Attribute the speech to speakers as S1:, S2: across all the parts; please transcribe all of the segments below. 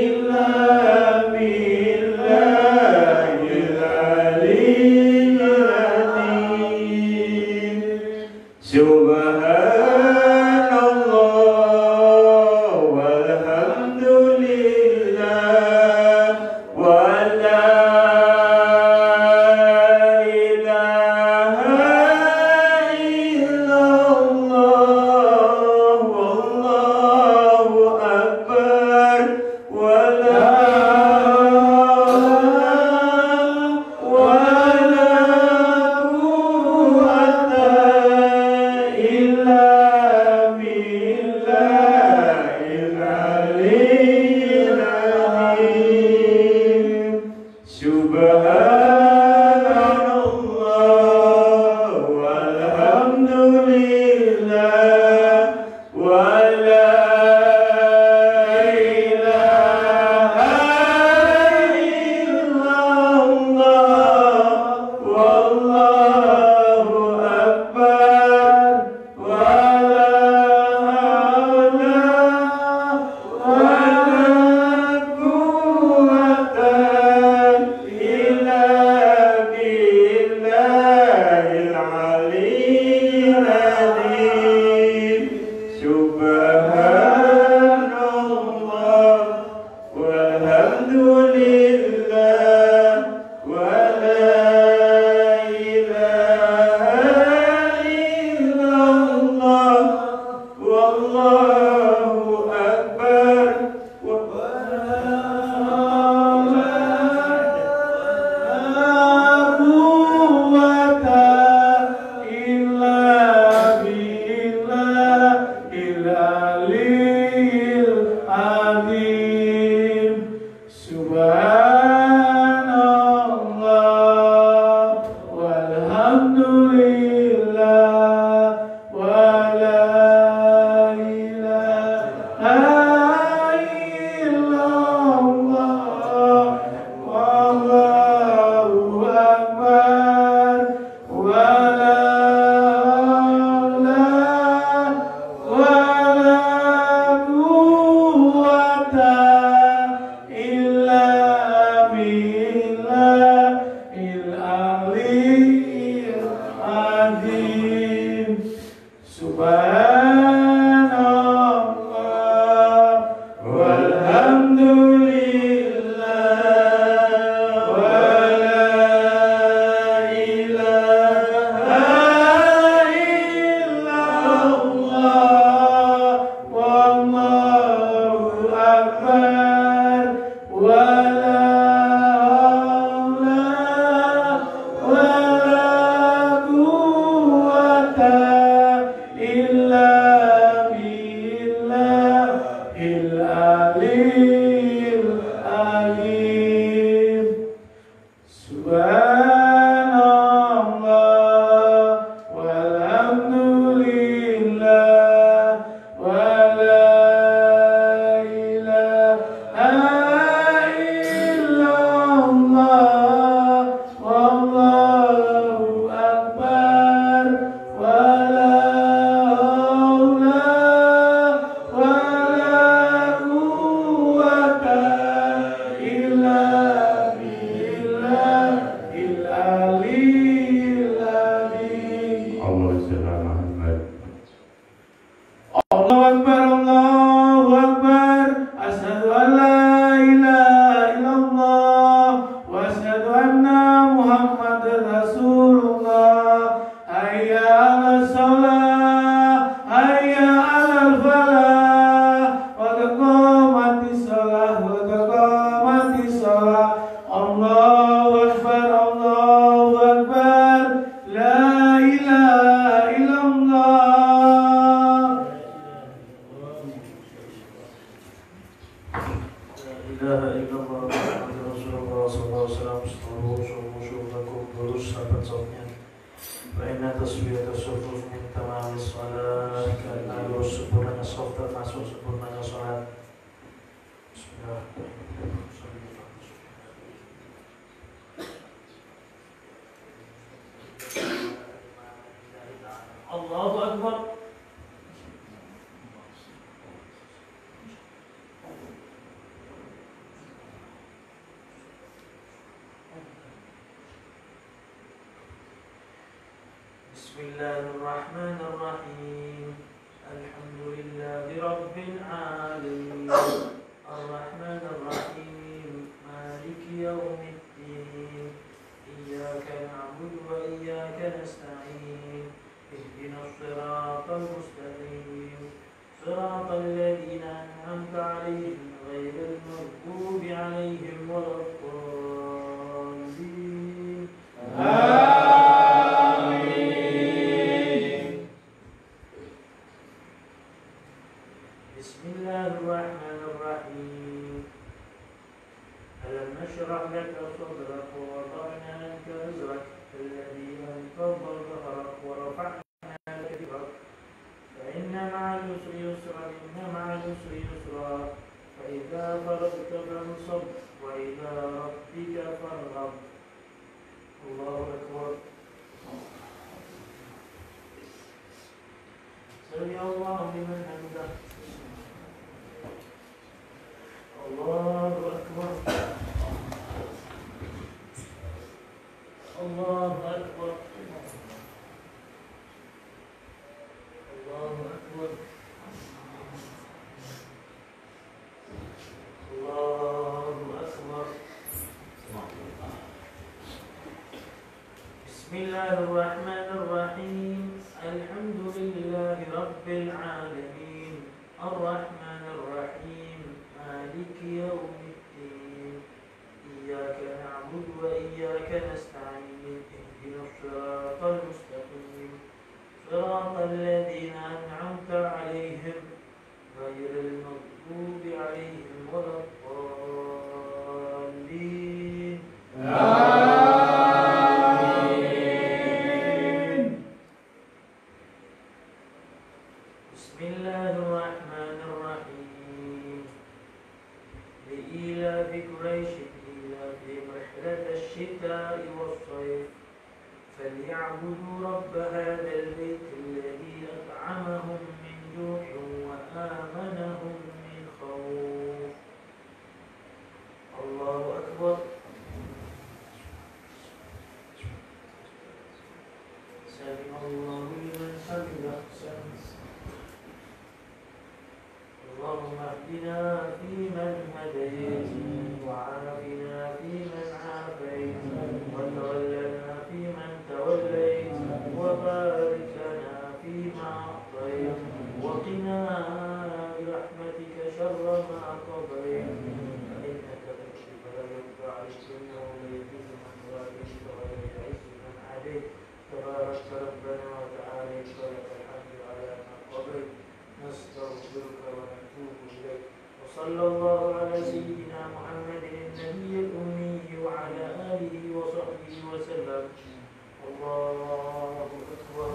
S1: إلا ilaha illallah Muhammadur Rasulullah sallallahu alaihi wasallam. Syurukum lurus sahabat sahnya. Wa inna taswiyata sufuf min tamamis salat. Karena lurus sempurnanya saf termasuk sempurnanya salat. Allahu Akbar. Bismillahirrahmanirrahim. Alhamdulillahi rabbil alamin. Ar-Rahmanir Rahim. Maliki yaumiddin. Iyyaka na'budu wa iyyaka nasta'in. Ihdinas siratal mustaqim. Siratal ladzina an'amta 'alaihim ghairil maghdubi 'alaihim waladdallin. Bismillahirrahmanirrahim. Alam nashrah laka sadrak wa wada'na anka wizrak alladhi anqadha dhahrak wa rafa'na laka dhikrak fa inna ma'al usri yusra inna ma'al usri yusra fa idza faragta fansab wa ila rabbika farghab. Allahu akbar. Sami Allahu liman hamidah. Allahu Akbar. Allahu Akbar. Allahu Akbar. Allahu Akbar. Bismillahirrahmanirrahim. Alhamdulillahi rabbil alamin. Ar-Rahmanir Rahim. Maliki yaumiddin. Iyyaka na'budu wa iyyaka nasta'in. Ihdinas siratal mustaqim. Siratal ladzina an'amta 'alaihim ghairil maghdubi 'alaihim waladdallin. Amin. Bismillahirrahmanirrahim. لإيلاف قريش إيلافهم رحلة الشتاء والصيف فليعبدوا رب هذا البيت الذي أطعمهم من جوع وآمنهم من خوف. الله أكبر. سمع الله لمن حمده. اللهم اهدنا فيمن هديت وعافنا فيمن عافيت وتولنا فيمن توليت وبارك لنا فيما أعطيت وقنا برحمتك شر ما قضيت فإنك تقضي ولا يقضى عليك إنه لا يذل من واليت ولا يعز من عليك تبارك ربنا وتعالى ولك الحمد على ما قضيت. نستغفرك ونتوب إليك. وصلى الله على سيدنا محمد النبي الأمي وعلى آله وصحبه وسلم. الله أكبر.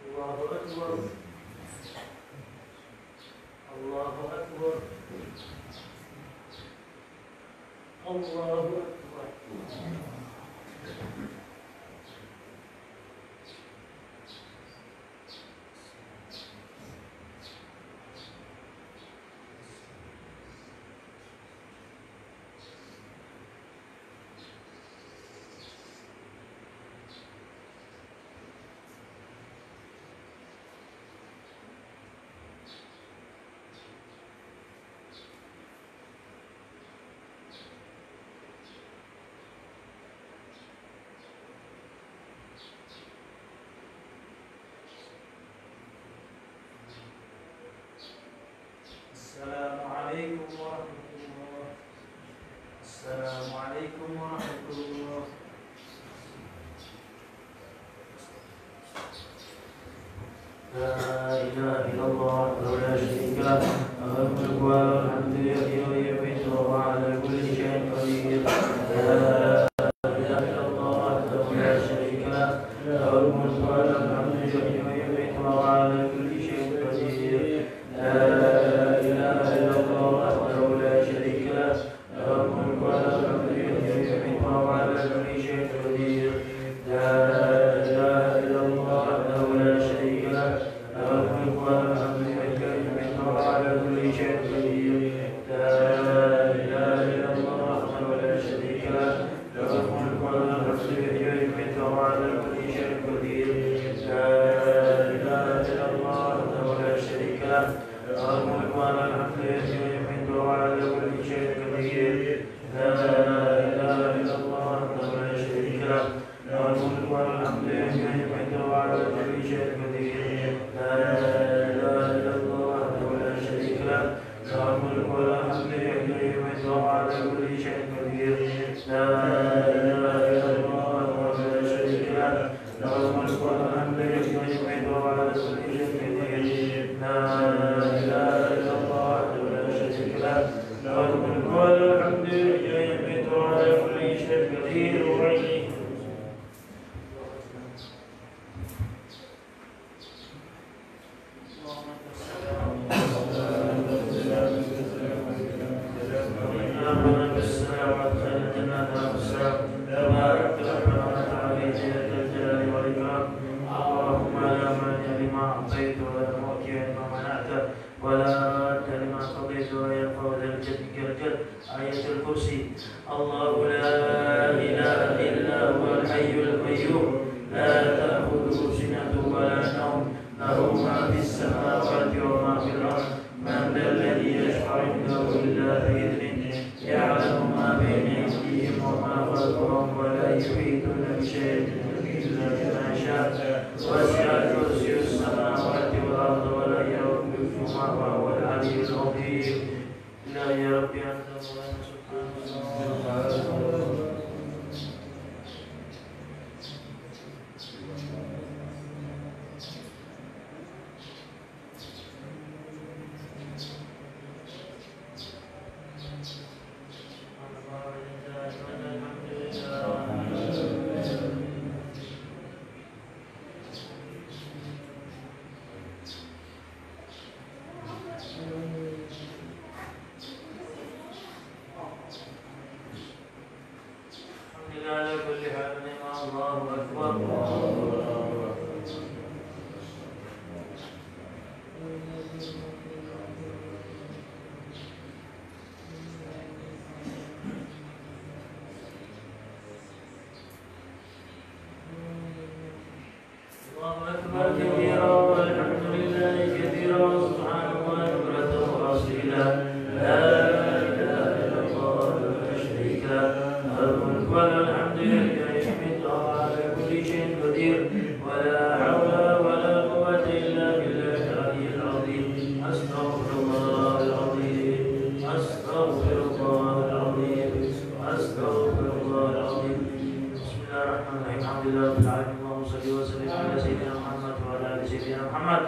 S1: الله أكبر. الله أكبر. الله أكبر. Assalamualaikum warahmatullahi wabarakatuh. Assalamualaikum warahmatullahi wabarakatuh. إله إلا الله وحده لا شريك له له الملك وله الحمد يحيي ويميت وهو على كل شيء قدير لا إله إلا الله وحده لا شريك له له الملك وله الحمد يحيي ويميت وهو على كل شيء قدير لا إله إلا الله وحده لا شريك له له الملك وله الحمد يحيي ويميت وهو على كل شيء قدير لا إله إلا الله وحده لا شريك له له الملك وله الحمد يحيي ويميت وهو على كل شيء قدير لا إله إلا الله وحده لا شريك له له الملك وله الحمد يحيي ويميت وهو على كل شيء قدير لا إله إلا الله وحده لا شريك له له الملك وله الحمد يحيي ويميت وهو على كل شيء قدير لا إله إلا الله وحده لا شريك له له الملك وله الحمد يحيي ويميت وهو على كل شيء قدير لا إله إلا الله وحده لا شريك له له الملك وله الحمد يحيي ويميت وهو على كل شيء قدير لا إله إلا الله وحده لا شريك له له الملك وله الحمد يحيي ويميت وهو على كل شيء قدير لا إله إلا الله وحده لا شريك له له الملك وله الحمد يحيي ويميت وهو على كل شيء قدير آية الكرسي الله لا إله إلا هو الحي القيوم لا تأخذه سنة ولا نوم له ما في السماوات وما في الأرض من ذا الذي يشفع عنده إلا بإذنه يعلم ما بين أيديهم وما خلفهم ولا يحيطون بشيء إلا بما شاء وسع كرسي السماوات والأرض ولا يؤوده وهو العلي العظيم لا يا ربي أنت مولانا سبحان الله على كل حال الله أكبر الله أكبر كبيرا والحمد لله كثيرا سبحان الله بكرة وأصيلا لا إله إلا الله لا شريك له له الملك وله الحمد يحيي ويميت وهو على كل شيء قدير ولا حول ولا قوة إلا بالله العلي العظيم أستغفر الله العظيم أستغفر الله العظيم أستغفر الله العظيم بسم الله الرحمن الرحيم الحمد لله رب العالمين اللهم صل وسلم على سيدنا محمد وعلى آل سيدنا محمد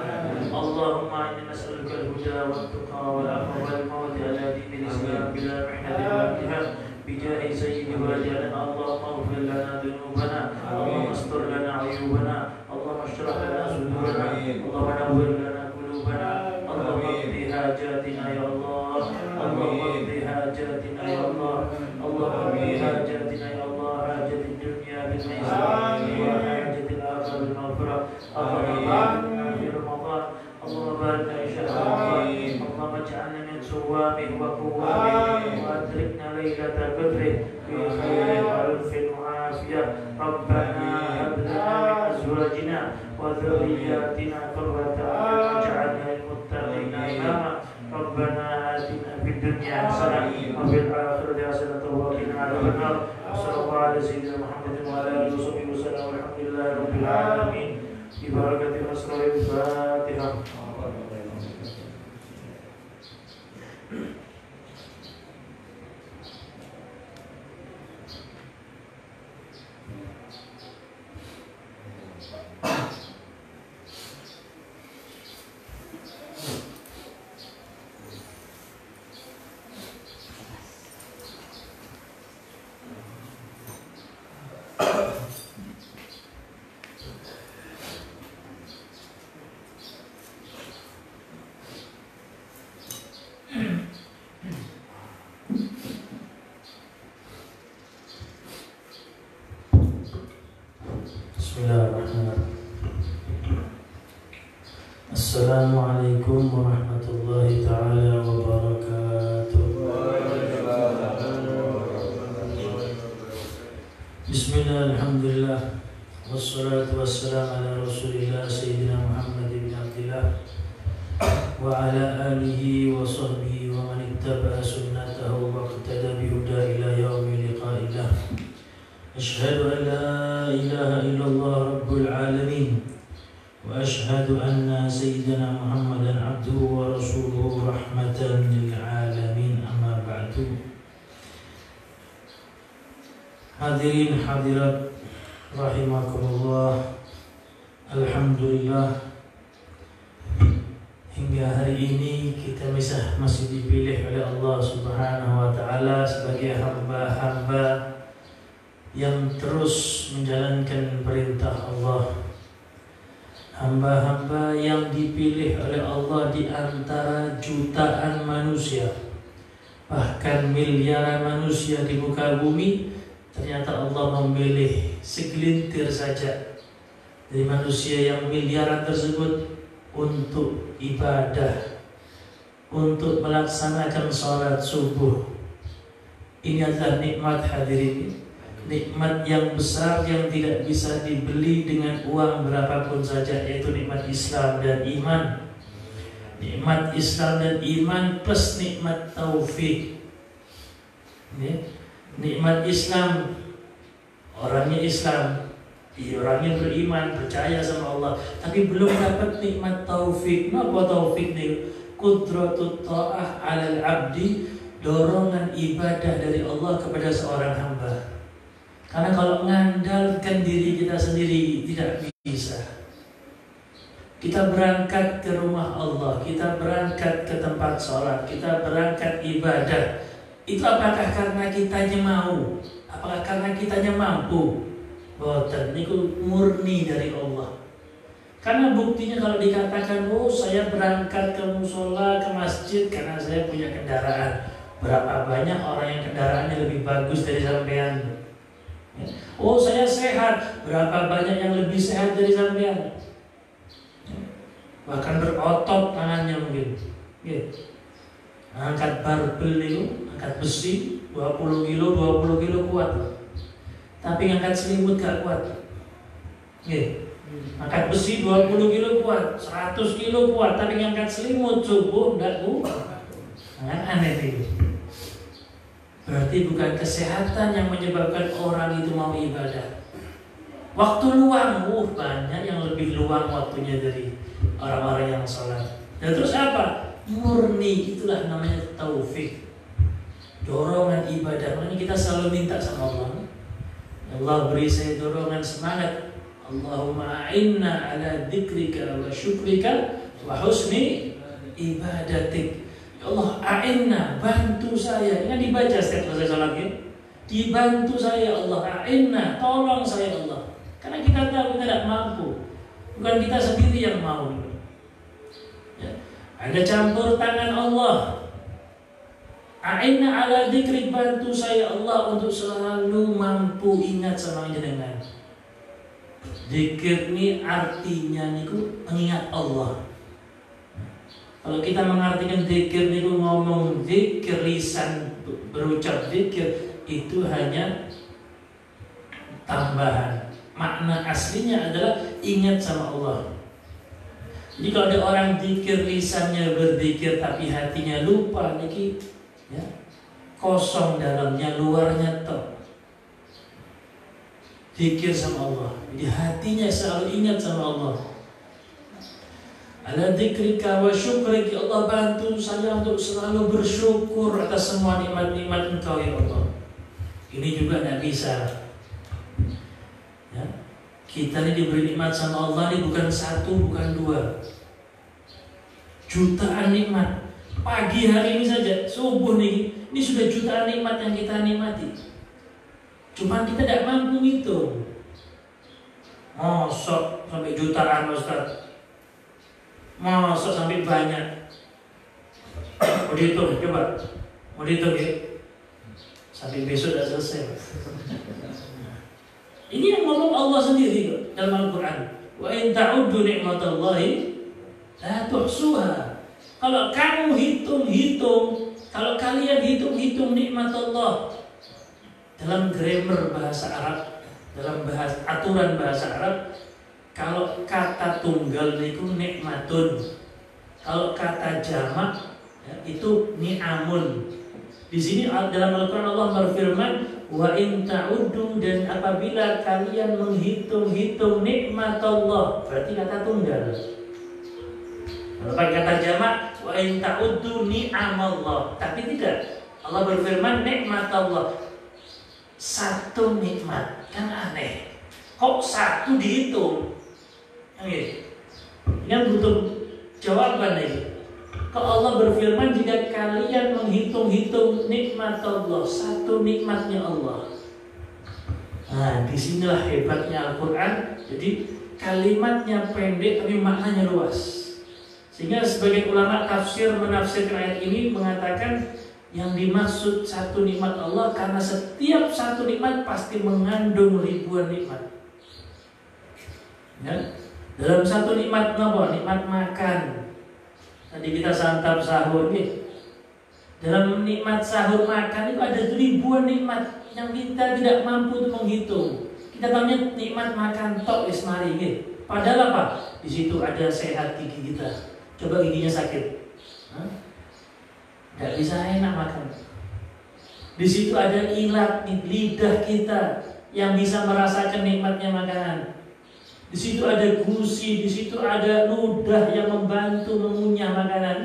S1: اللهم إنا نسألك الهدى والتقى والعفو والموت على دين الإسلام بلا محنة ولا امتحان بجاه سيد والدنا اللهم اغفر لنا ذنوبنا اللهم استر لنا عيوبنا اللهم اشرح لنا صدورنا اللهم نور لنا قلوبنا اللهم اقضي حاجاتنا يا الله اللهم اقضي حاجاتنا يا الله اللهم اقضي حاجاتنا يا الله حاجة الدنيا بالميسر وحاجة الآخرة بالمغفرة اللهم بارك في رمضان اللهم بارك في شهر رمضان اللهم اجعلنا من صوامه وقوامه وأدركنا ليلة قدره في خير وألف وعافية ربنا هب لنا من أزواجنا وذرياتنا قرة أعين واجعلنا للمتقين إماما ربنا آتنا في الدنيا حسنة وفي الآخرة حسنة وقنا عذاب النار وصلى الله على سيدنا محمد وعلى آله وصحبه وسلم والحمد لله رب العالمين ببركة أسرار الفاتحة. Assalamualaikum warahmatullahi ta'ala wabarakatuh. Bismillah, alhamdulillah, wassalatu wassalamu ala rasulillah Sayyidina Muhammad bin Abdillah wa ala alihi wa sahbihi wa man ittaba'a sunnatahu wa iqtada bihuda ila yaumi liqa'illah. Asyhadu an la ilaha illallah rabbul alamin wa asyhadu anna sayyidina Muhammadan abduhu wa rasuluhu rahmatan lil alamin, amma ba'du. Hadirin hadirat rahimakumullah, alhamdulillah, hingga hari ini kita masih dipilih oleh Allah Subhanahu wa taala sebagai hamba-hamba yang terus menjalankan perintah Allah. Hamba-hamba yang dipilih oleh Allah di antara jutaan manusia, bahkan miliaran manusia di muka bumi. Ternyata Allah memilih segelintir saja dari manusia yang miliaran tersebut untuk ibadah, untuk melaksanakan sholat subuh. Ini adalah nikmat, hadirin, nikmat yang besar yang tidak bisa dibeli dengan uang berapapun saja, yaitu nikmat Islam dan iman. Nikmat Islam dan iman plus nikmat taufik. Nikmat Islam, orangnya Islam, orangnya beriman, percaya sama Allah, tapi belum dapat nikmat taufik. Apa taufik nih? Qudratut ta'ah 'alal 'abdi, dorongan ibadah dari Allah kepada seorang hamba. Karena kalau mengandalkan diri kita sendiri tidak bisa. Kita berangkat ke rumah Allah, kita berangkat ke tempat sholat, kita berangkat ibadah. Itu apakah karena kitanya mau? Apakah karena kitanya mampu? Boten, itu murni dari Allah. Karena buktinya kalau dikatakan, oh saya berangkat ke musola, ke masjid karena saya punya kendaraan. Berapa banyak orang yang kendaraannya lebih bagus dari sampean? Oh saya sehat, berapa banyak yang lebih sehat dari sampean? Bahkan berotot tangannya mungkin. Angkat barbel itu, angkat besi 20 kilo kuat. Tapi ngangkat selimut gak kuat. Angkat besi 20 kilo kuat, 100 kilo kuat, tapi ngangkat selimut subuh enggak kuat. Aneh itu. Berarti bukan kesehatan yang menyebabkan orang itu mau ibadah. Waktu luang, banyak yang lebih luang waktunya dari orang-orang yang sholat. Dan terus apa? Murni, itulah namanya taufik, dorongan ibadah. Makanya kita selalu minta sama Allah, Allah beri saya dorongan semangat. Allahumma a'inna ala dzikrika wa syukrika wa husni ibadatik. Ya Allah, a'inna, bantu saya. Ini dibaca setiap selesai sholat ya. Dibantu saya Allah, a'inna, tolong saya Allah. Karena kita tahu kita tidak mampu, bukan kita sendiri yang mau. Ada campur tangan Allah. A'inna ala dzikrik, bantu saya Allah untuk selalu mampu ingat sama jenengan. Dzikir ini artinya niku mengingat Allah. Kalau kita mengartikan dzikir niku ngomong dzikir, lisan berucap dzikir, itu hanya tambahan. Makna aslinya adalah ingat sama Allah. Jadi kalau ada orang dzikir, lisannya berzikir tapi hatinya lupa, niki ya, kosong dalamnya, luarnya tok. Dzikir sama Allah, jadi hatinya selalu ingat sama Allah. Ala dzikrika wa syukrika, ya Allah bantu saya untuk selalu bersyukur atas semua nikmat-nikmat Engkau ya Allah. Ini juga tidak bisa. Ya. Kita ini diberi nikmat sama Allah ini bukan satu, bukan dua, jutaan nikmat. Pagi hari ini saja, subuh nih, ini sudah jutaan nikmat yang kita nikmati. Cuma kita tidak mampu itu. Mosok sampai jutaan Ustaz, mosok sampai banyak. Mau dihitung, coba. Mau dihitung ya? Sampai besok sudah selesai. Ini yang ngomong Allah sendiri dalam Al-Quran. Wa in ta'uddu ni'matallahi
S2: La tuhsuha. Kalau kamu hitung-hitung, kalau kalian hitung-hitung nikmat Allah dalam grammar bahasa Arab, dalam aturan bahasa Arab, kalau kata tunggal itu nikmatun, kalau kata jamak ya, itu ni'amun. Di sini dalam Al-Quran Allah berfirman, wa in ta'uddu, dan apabila kalian menghitung-hitung nikmat Allah, berarti kata tunggal. Kalau pakai kata jamak, wa in ta'uddu ni'amallah, tapi tidak. Allah berfirman nikmat Allah, satu nikmat. Kan aneh, kok satu dihitung? Ini butuh jawaban lagi. Kalau Allah berfirman, jika kalian menghitung-hitung nikmat Allah, satu nikmatnya Allah. Nah, disinilah hebatnya Al-Quran. Jadi kalimatnya pendek tapi maknanya luas. Sehingga sebagian ulama tafsir menafsirkan ayat ini mengatakan yang dimaksud satu nikmat Allah karena setiap satu nikmat pasti mengandung ribuan nikmat. Ya? Dalam satu nikmat apa? Nikmat makan. Tadi kita santap sahur nih. Dalam nikmat sahur makan itu ada ribuan nikmat yang kita tidak mampu untuk menghitung. Kita tahunya nikmat makan tok wis mari nggih. Padahal apa? Di situ ada sehat gigi kita. Coba giginya sakit. Nggak bisa enak makan. Di situ ada ilat lidah kita yang bisa merasakan nikmatnya makanan. Di situ ada gusi, di situ ada ludah yang membantu mengunyah makanan.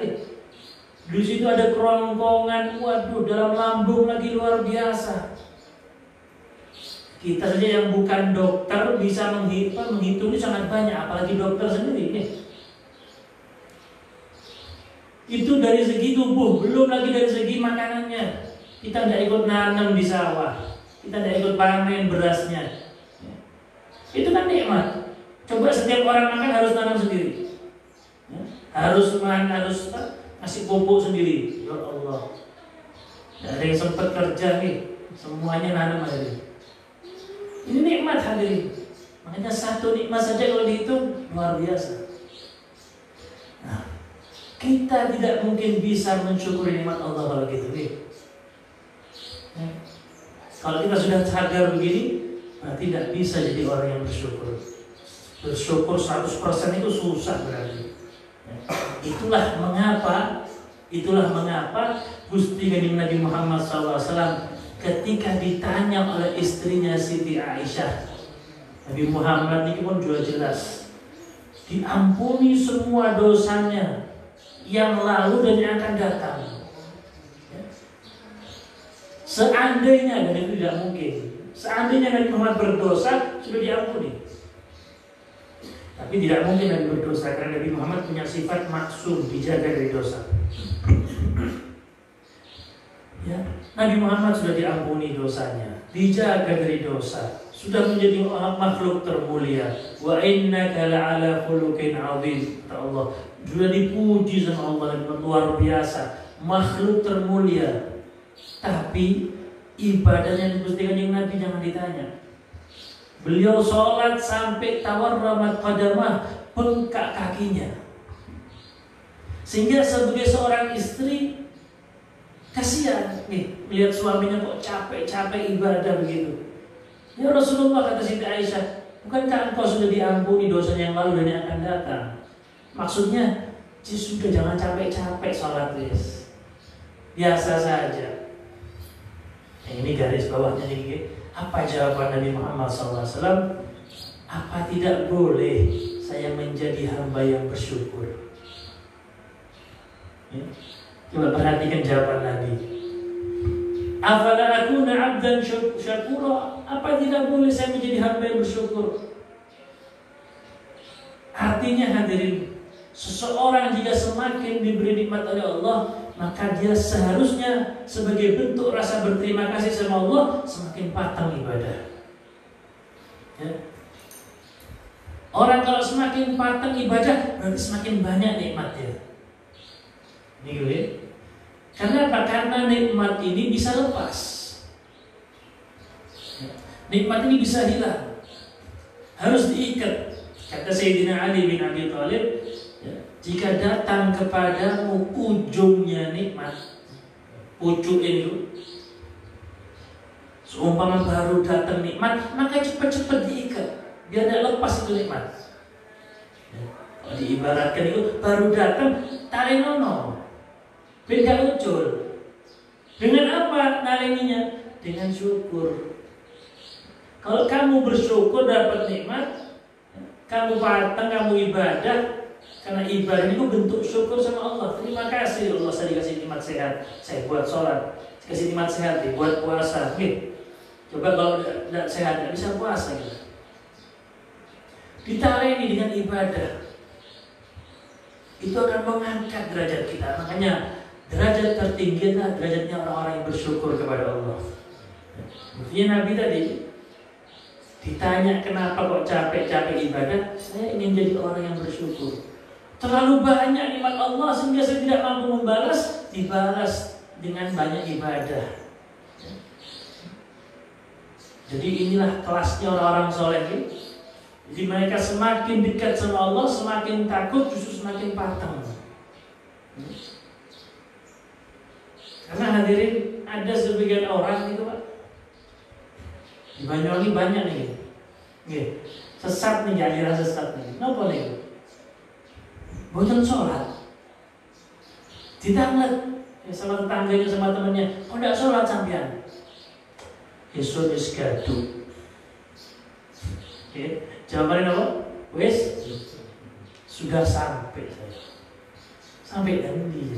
S2: Di situ ada kerongkongan, waduh, dalam lambung lagi luar biasa. Kita saja yang bukan dokter bisa menghitung ini sangat banyak, apalagi dokter sendiri nih. Itu dari segi tubuh, belum lagi dari segi makanannya. Kita tidak ikut nanam di sawah, kita tidak ikut panen berasnya. Itu kan nikmat. Coba setiap orang makan harus nanam sendiri, harus ngasih pupuk sendiri. Ya Allah, tidak ada yang sempat kerja nih, semuanya nanam aja. Ini nikmat hadirin. Makanya satu nikmat saja kalau dihitung luar biasa. Nah, kita tidak mungkin bisa mensyukuri nikmat Allah kalau gitu nih. Kalau kita sudah sadar begini, berarti tidak bisa jadi orang yang bersyukur. Bersyukur 100% itu susah berarti. Itulah mengapa Gusti Kanjeng Nabi Muhammad SAW ketika ditanya oleh istrinya Siti Aisyah, Nabi Muhammad ini pun juga jelas diampuni semua dosanya yang lalu dan yang akan datang. Seandainya, dan itu tidak mungkin, seandainya Nabi Muhammad berdosa sudah diampuni. Tapi tidak mungkin Nabi berdosa karena Nabi Muhammad punya sifat maksum, dijaga dari dosa. Ya, Nabi Muhammad sudah diampuni dosanya, dijaga dari dosa, sudah menjadi makhluk termulia. Wa innaka la'ala khuluqin 'adzim. Kata Allah, sudah dipuji sama Allah dan luar biasa, makhluk termulia. Tapi ibadahnya Gusti Kanjeng Nabi jangan ditanya. Beliau sholat sampai tawarramat qadamah, bengkak kakinya. Sehingga sebagai seorang istri kasihan nih melihat suaminya kok capek-capek ibadah begitu. Ya Rasulullah, kata Siti Aisyah, bukankah engkau sudah diampuni dosanya yang lalu dan yang akan datang? Maksudnya, sudah jangan capek-capek sholat, guys. Biasa saja. Ini garis bawahnya nih. Apa jawaban Nabi Muhammad SAW? Apa tidak boleh saya menjadi hamba yang bersyukur? Ya. Coba perhatikan jawaban Nabi. Afala akuna 'abdan syakura? Apa tidak boleh saya menjadi hamba yang bersyukur? Artinya hadirin, seseorang jika semakin diberi nikmat oleh Allah, maka dia seharusnya sebagai bentuk rasa berterima kasih sama Allah semakin patang ibadah. Ya. Orang kalau semakin patang ibadah berarti semakin banyak nikmatnya. Ini gue. Karena apa? Karena nikmat ini bisa lepas. Nikmat ini bisa hilang. Harus diikat. Kata Sayyidina Ali bin Abi Thalib, ya, jika datang kepadamu ujungnya nikmat, pucuk itu, seumpama baru datang nikmat, maka cepat-cepat diikat, biar tidak lepas itu nikmat. Kalau diibaratkan itu baru datang, tarik nono, beda ucul. Dengan apa nalinginya? Dengan syukur. Kalau kamu bersyukur dapat nikmat, kamu patang, kamu ibadah. Karena ibadah itu bentuk syukur sama Allah. Terima kasih Allah, saya dikasih nikmat sehat, saya buat sholat. Dikasih nikmat sehat, buat puasa. Coba kalau tidak sehat, tidak bisa puasa gitu. Ditarik ini dengan ibadah, itu akan mengangkat derajat kita. Makanya derajat tertinggi adalah derajatnya orang-orang yang bersyukur kepada Allah. Buktinya Nabi tadi ditanya kenapa kok capek-capek ibadah, saya ingin jadi orang yang bersyukur. Terlalu banyak nikmat Allah sehingga saya tidak mampu membalas, dibalas dengan banyak ibadah. Jadi inilah kelasnya orang-orang soleh. Jadi mereka semakin dekat sama Allah, semakin takut, justru semakin patang. Karena hadirin, ada sebagian orang itu Pak, di Banyuwangi banyak nih, sesat nih, aliran sesat nih. Kenapa nih? Boten sholat, ditanglet sama tetangganya, sama temannya, kok tidak sholat sampean? Yesus wis gaduh. Jawabannya apa? Wis sudah sampai saya. Sampai nanti.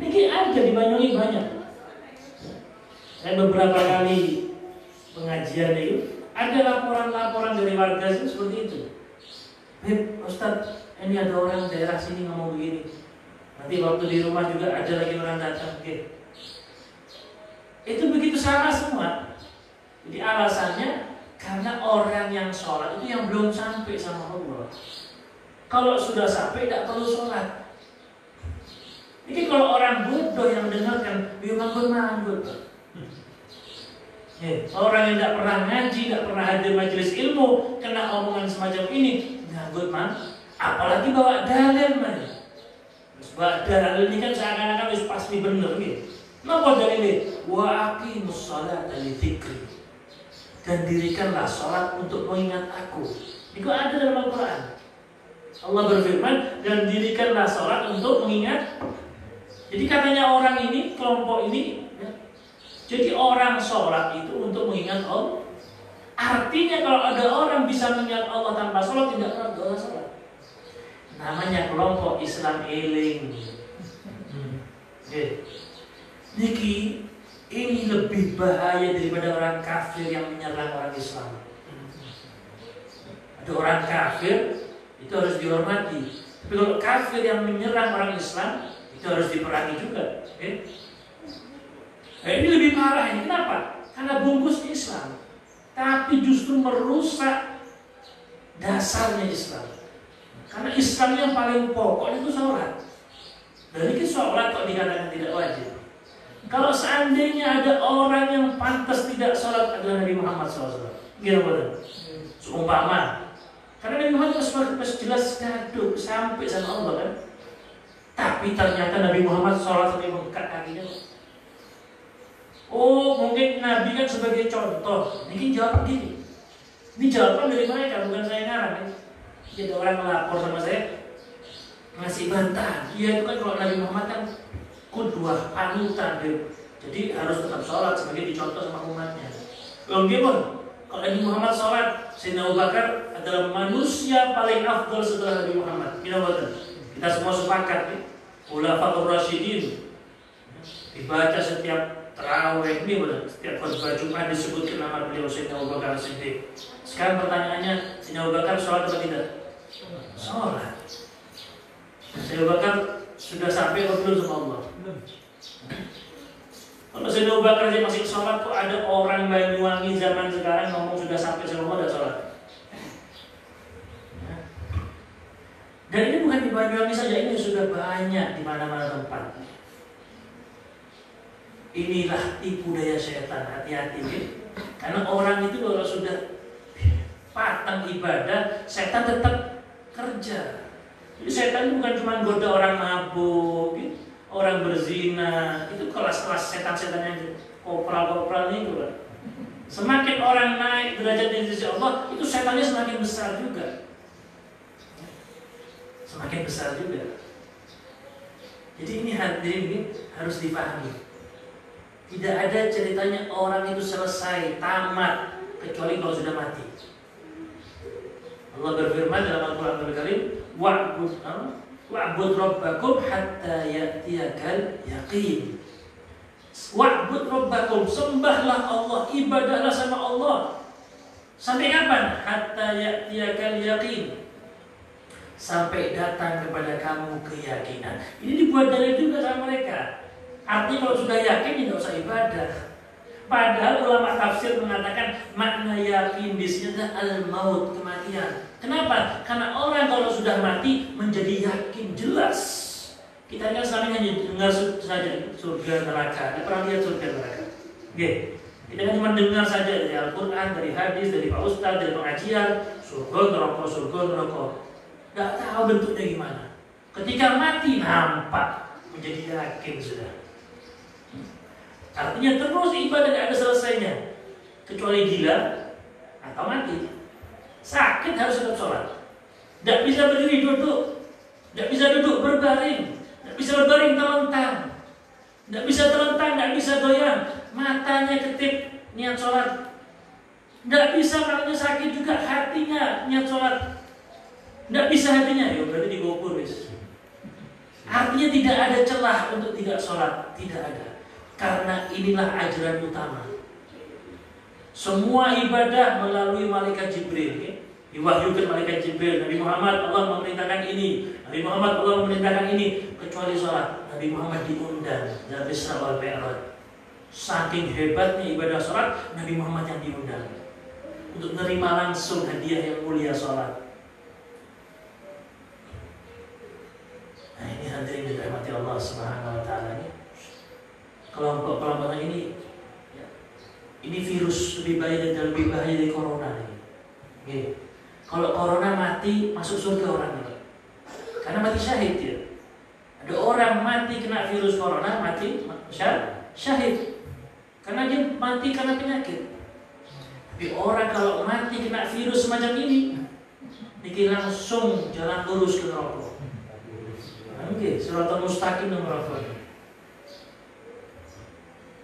S2: Ini ada di Banyuwangi banyak. Saya beberapa kali pengajian itu ada laporan-laporan dari warga itu seperti itu. Ustaz, ini ada orang daerah sini ngomong begini. Nanti waktu di rumah juga ada lagi orang datang. Itu begitu sama semua. Jadi alasannya karena orang yang sholat itu yang belum sampai sama Allah. Kalau sudah sampai tidak perlu sholat. Jadi kalau orang bodoh yang mendengarkan, dia manggut-manggut. Orang yang tidak pernah ngaji, tidak pernah hadir majelis ilmu, kena omongan semacam ini, nganggut man. Apalagi bawa dalil man. Bawa dalil ini kan seakan-akan harus pasti benar gitu. Kenapa dalilnya? Wa aqimus sholata li dzikri. Dan dirikanlah sholat untuk mengingat aku. Itu ada dalam Al-Quran. Allah berfirman, dan dirikanlah sholat untuk mengingat. Jadi katanya orang ini, kelompok ini, jadi orang sholat itu untuk mengingat Allah. Artinya kalau ada orang bisa mengingat Allah tanpa sholat, tidak pernah sholat. Namanya kelompok Islam eling. Niki, ini lebih bahaya daripada orang kafir yang menyerang orang Islam. Ada orang kafir, itu harus dihormati. Tapi kalau kafir yang menyerang orang Islam, itu harus diperangi juga. Ini lebih parah ini. Kenapa? Karena bungkusnya Islam, tapi justru merusak dasarnya Islam. Karena Islam yang paling pokok itu sholat. Dan ini sholat kok dikatakan tidak wajib. Kalau seandainya ada orang yang pantas tidak sholat adalah Nabi Muhammad SAW. Gimana? Seumpama. Karena Nabi Muhammad SAW jelas gaduh sampai sama Allah kan. Tapi ternyata Nabi Muhammad sholat sampai mengangkat kakinya. Oh, mungkin Nabi kan sebagai contoh. Ini jawab gini. Ini jawaban dari mereka, bukan saya ngarang. Jadi orang melapor sama saya, ngasih bantahan. Iya itu kan kalau Nabi Muhammad kan qudwah, panutan dia. Jadi harus tetap sholat sebagai dicontoh sama umatnya. Kalau gimana? Kalau Nabi Muhammad sholat, Sayyidina Abu Bakar adalah manusia paling afdal setelah Nabi Muhammad. Kita semua sepakat ya. Khulafaur Rasyidin dibaca setiap tarawih ini, setiap khutbah Jumat disebutkan nama beliau Sayyidina Abu Bakar Siddiq. Sekarang pertanyaannya, Sayyidina Abu Bakar sholat atau tidak? Sholat. Sayyidina Abu Bakar sudah sampai atau belum sama Allah? Kalau Sayyidina Abu Bakar masih sholat, kok ada orang Banyuwangi zaman sekarang ngomong sudah sampai sama Allah, sudah sholat? Dan ini bukan di Banyuwangi saja, ini sudah banyak di mana-mana tempat. Inilah tipu daya setan, hati-hati ya. Karena orang itu kalau sudah patang ibadah, setan tetap kerja. Jadi setan bukan cuma goda orang mabuk, orang berzina, itu kelas-kelas setan-setan yang kopral-kopral itu kan. Semakin orang naik derajat di sisi Allah, itu setannya semakin besar juga. Semakin besar juga. Jadi ini hadirin ini harus dipahami. Tidak ada ceritanya orang itu selesai, tamat, kecuali kalau sudah mati. Allah berfirman dalam Al-Quran Al-Karim, wa'bud rabbakum hatta ya'tiyakal yaqin. Wa'bud rabbakum, sembahlah Allah, ibadahlah sama Allah. Sampai kapan? Hatta ya'tiyakal yaqin. Sampai datang kepada kamu keyakinan. Ini dibuat dari juga sama mereka. Artinya kalau sudah yakin tidak usah ibadah. Padahal ulama tafsir mengatakan makna yakin di sini adalah al-maut, kematian. Kenapa? Karena orang kalau sudah mati menjadi yakin jelas. Kita kan selama ini dengar saja surga neraka, tidak pernah lihat surga neraka. Oke. Kita kan cuma dengar saja dari Al-Quran, dari hadis, dari Pak Ustadz, dari pengajian, surga neraka, surga neraka. Tidak tahu bentuknya gimana. Ketika mati nampak, menjadi yakin sudah. Artinya terus ibadah tidak ada selesainya, kecuali gila atau mati. Sakit harus tetap sholat. Tidak bisa berdiri duduk, tidak bisa duduk berbaring, tidak bisa berbaring telentang, tidak bisa telentang, tidak bisa goyang, matanya ketip niat sholat. Tidak bisa matanya sakit juga, hatinya niat sholat. Tidak bisa hatinya, ya berarti dikubur wis. Artinya tidak ada celah untuk tidak sholat, tidak ada. Karena inilah ajaran utama. Semua ibadah melalui malaikat Jibril, ya? Diwahyukan malaikat Jibril. Nabi Muhammad Allah memerintahkan ini, Nabi Muhammad Allah memerintahkan ini, kecuali sholat. Nabi Muhammad diundang dalam Isra wal Mi'raj. Saking hebatnya ibadah sholat, Nabi Muhammad yang diundang untuk menerima langsung hadiah yang mulia sholat. Nah ini hadirin dirahmati Allah Subhanahu wa Ta'ala. Kelompok-kelompok ini, ya, ini virus lebih bahaya dari corona ini. Okay. Kalau corona mati masuk surga orangnya, karena mati syahid ya. Ada orang mati kena virus corona mati syahid, karena dia mati karena penyakit. Tapi orang kalau mati kena virus semacam ini, dia langsung jalan lurus ke neraka. Oke, siratal mustaqim neraka.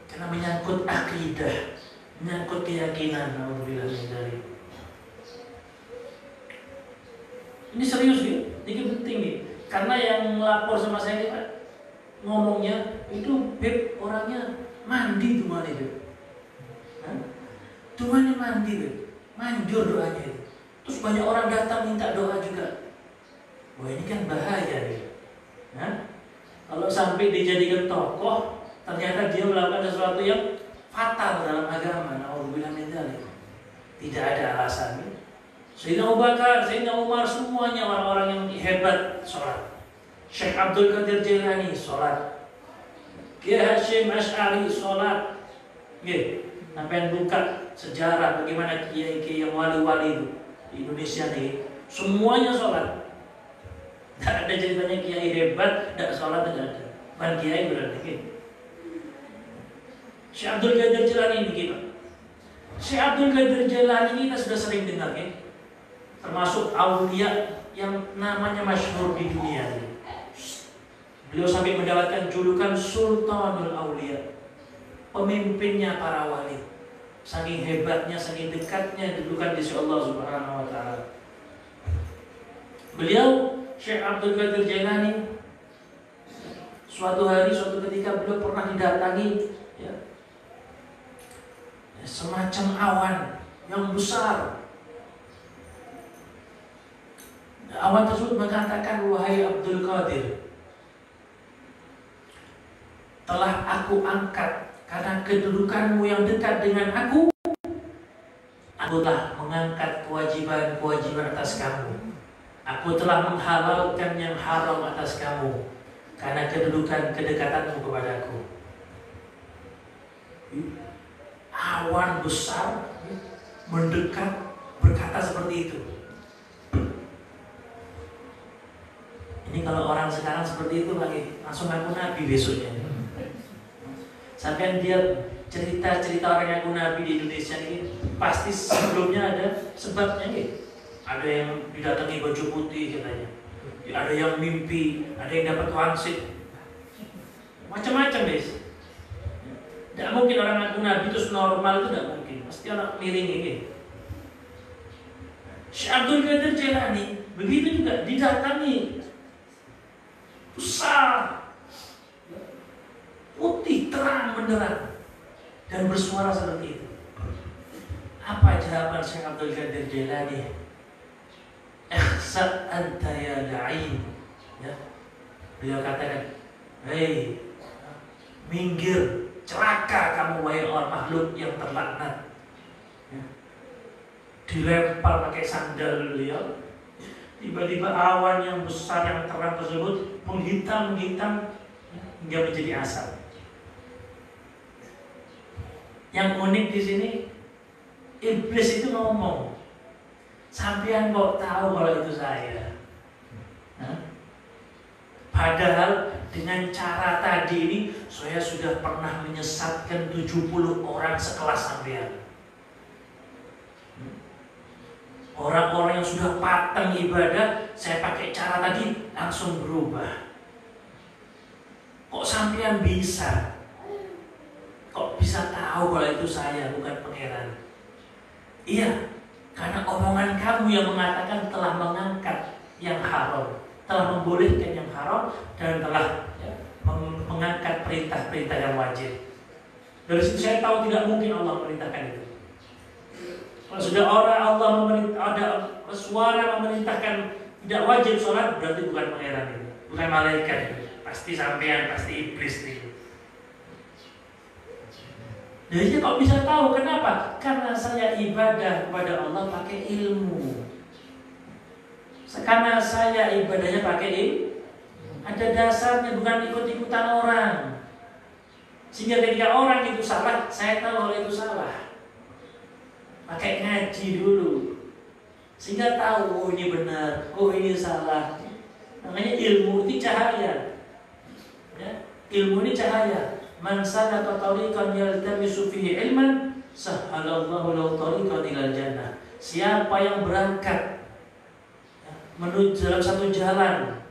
S2: Karena menyangkut akidah, menyangkut keyakinan. Alhamdulillah dari. Ini serius gitu, ini penting nih. Karena yang melapor sama saya ini Pak, ngomongnya itu Beb orangnya mandi tuannya Beb. Tuannya mandi Beb, manjur doanya itu. Terus banyak orang datang minta doa juga. Wah ini kan bahaya nih. Kalau sampai dijadikan tokoh, ternyata dia melakukan sesuatu yang fatal dalam agama. Na'udzubillah min dzalik. Tidak ada alasannya. Sayyidina Abu Bakar, Sayyidina Umar, semuanya orang-orang yang hebat sholat. Syekh Abdul Qadir Jailani sholat. Kiai Hasyim Asy'ari sholat. Sampai buka sejarah bagaimana kiai-kiai yang wali-wali itu di Indonesia nih, semuanya sholat. Tidak ada ceritanya kiai hebat, tidak sholat, tidak ada. Bukan kiai berarti. Syekh Abdul Qadir Jailani ini gimana? Syekh Abdul Qadir Jailani ini kita sudah sering dengar ya, termasuk aulia yang namanya masyhur di dunia ini. Beliau sampai mendapatkan julukan Sultanul Aulia, pemimpinnya para wali. Saking hebatnya, saking dekatnya julukan di sisi Allah Subhanahu wa Ta'ala. Beliau Syekh Abdul Qadir Jailani, suatu hari, suatu ketika beliau pernah didatangi ya, semacam awan yang besar. Awan tersebut mengatakan, wahai Abdul Qadir, telah aku angkat karena kedudukanmu yang dekat dengan aku telah mengangkat kewajiban-kewajiban atas kamu. Aku telah menghalalkan yang haram atas kamu karena kedudukan kedekatanmu kepadaku. Awan besar mendekat berkata seperti itu. Ini kalau orang sekarang seperti itu lagi langsung ngaku nabi besoknya. Sampai dia cerita-cerita orang ngaku nabi di Indonesia ini pasti sebelumnya ada sebabnya gitu. Ada yang didatangi baju putih katanya, ada yang mimpi, ada yang dapat wangsit, macam-macam guys. Tidak mungkin orang ngaku nabi terus normal, itu tidak mungkin. Pasti orang miring ini. Syekh Abdul Qadir Jailani begitu juga didatangi besar, putih terang benderang dan bersuara seperti itu. Apa jawaban Syekh Abdul Qadir Jailani? Ikhsa anta ya la'in. Ya. Beliau katakan, hei, minggir, celaka kamu wahai orang makhluk yang terlaknat. Ya. Dilempar pakai sandal beliau. Tiba-tiba awan yang besar yang terang tersebut menghitam hingga menjadi asap. Yang unik di sini, iblis itu ngomong, sampean kok tahu kalau itu saya? Padahal dengan cara tadi ini saya sudah pernah menyesatkan 70 orang sekelas sampean. Orang-orang yang sudah patang ibadah, saya pakai cara tadi langsung berubah. Kok sampean bisa? Kok bisa tahu kalau itu saya bukan pangeran? Iya, karena omongan kamu yang mengatakan telah mengangkat yang haram, telah membolehkan yang haram, dan telah mengangkat perintah-perintah yang wajib. Dari situ saya tahu tidak mungkin Allah memerintahkan itu. Kalau sudah orang Allah ada suara memerintahkan tidak wajib sholat, berarti bukan pangeran itu, bukan malaikat itu. Pasti sampean, pasti iblis itu. Jadi kok bisa tahu kenapa? Karena saya ibadah kepada Allah pakai ilmu. Karena saya ibadahnya pakai ilmu, ada dasarnya, bukan ikut-ikutan orang. Sehingga ketika orang itu salah, saya tahu kalau itu salah. Pakai ngaji dulu, sehingga tahu oh ini benar, oh ini salah. Namanya ilmu itu cahaya. Ya, ilmu ini cahaya. Man salaka tariqan yaltamisu fihi ilman, sahhalallahu lahu tariqan ilal jannah. Siapa yang berangkat menuju dalam satu jalan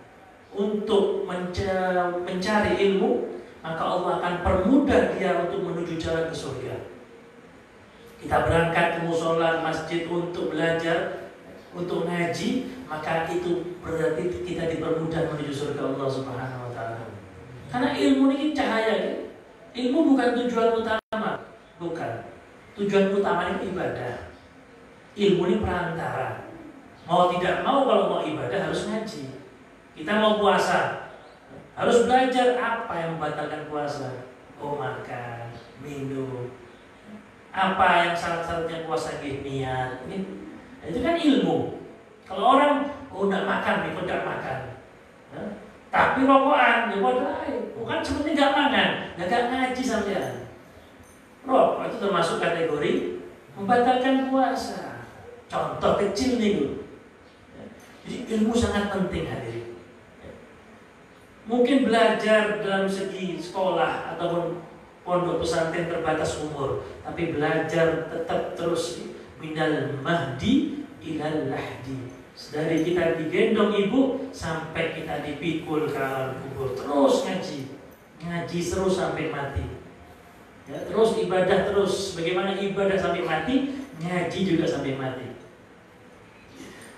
S2: untuk mencari ilmu, maka Allah akan permudah dia untuk menuju jalan ke surga. Kita berangkat ke musola masjid untuk belajar, untuk ngaji, maka itu berarti kita dipermudah menuju surga Allah Subhanahu wa taala. Karena ilmu ini cahaya. Ilmu bukan tujuan utama, bukan. Tujuan utama itu ibadah. Ilmu ini perantara. Mau tidak mau, kalau mau ibadah harus ngaji. Kita mau puasa, harus belajar apa yang membatalkan puasa. Oh, makan, minum. Apa yang syarat-syaratnya puasa, niat. Itu kan ilmu. Kalau orang tidak makan, tidak makan. Tapi rokokan, bukan seperti nggak makan, nggak ngaji sampean. Rokok itu termasuk kategori membatalkan puasa. Contoh kecil nih, Bu. Jadi ilmu sangat penting hadirin. Mungkin belajar dalam segi sekolah ataupun pondok pesantren terbatas umur, tapi belajar tetap terus minal mahdi ilal lahdi. Dari kita digendong ibu sampai kita dipikul ke alam kubur, terus ngaji terus sampai mati. Ya, terus ibadah terus. Bagaimana ibadah sampai mati, ngaji juga sampai mati.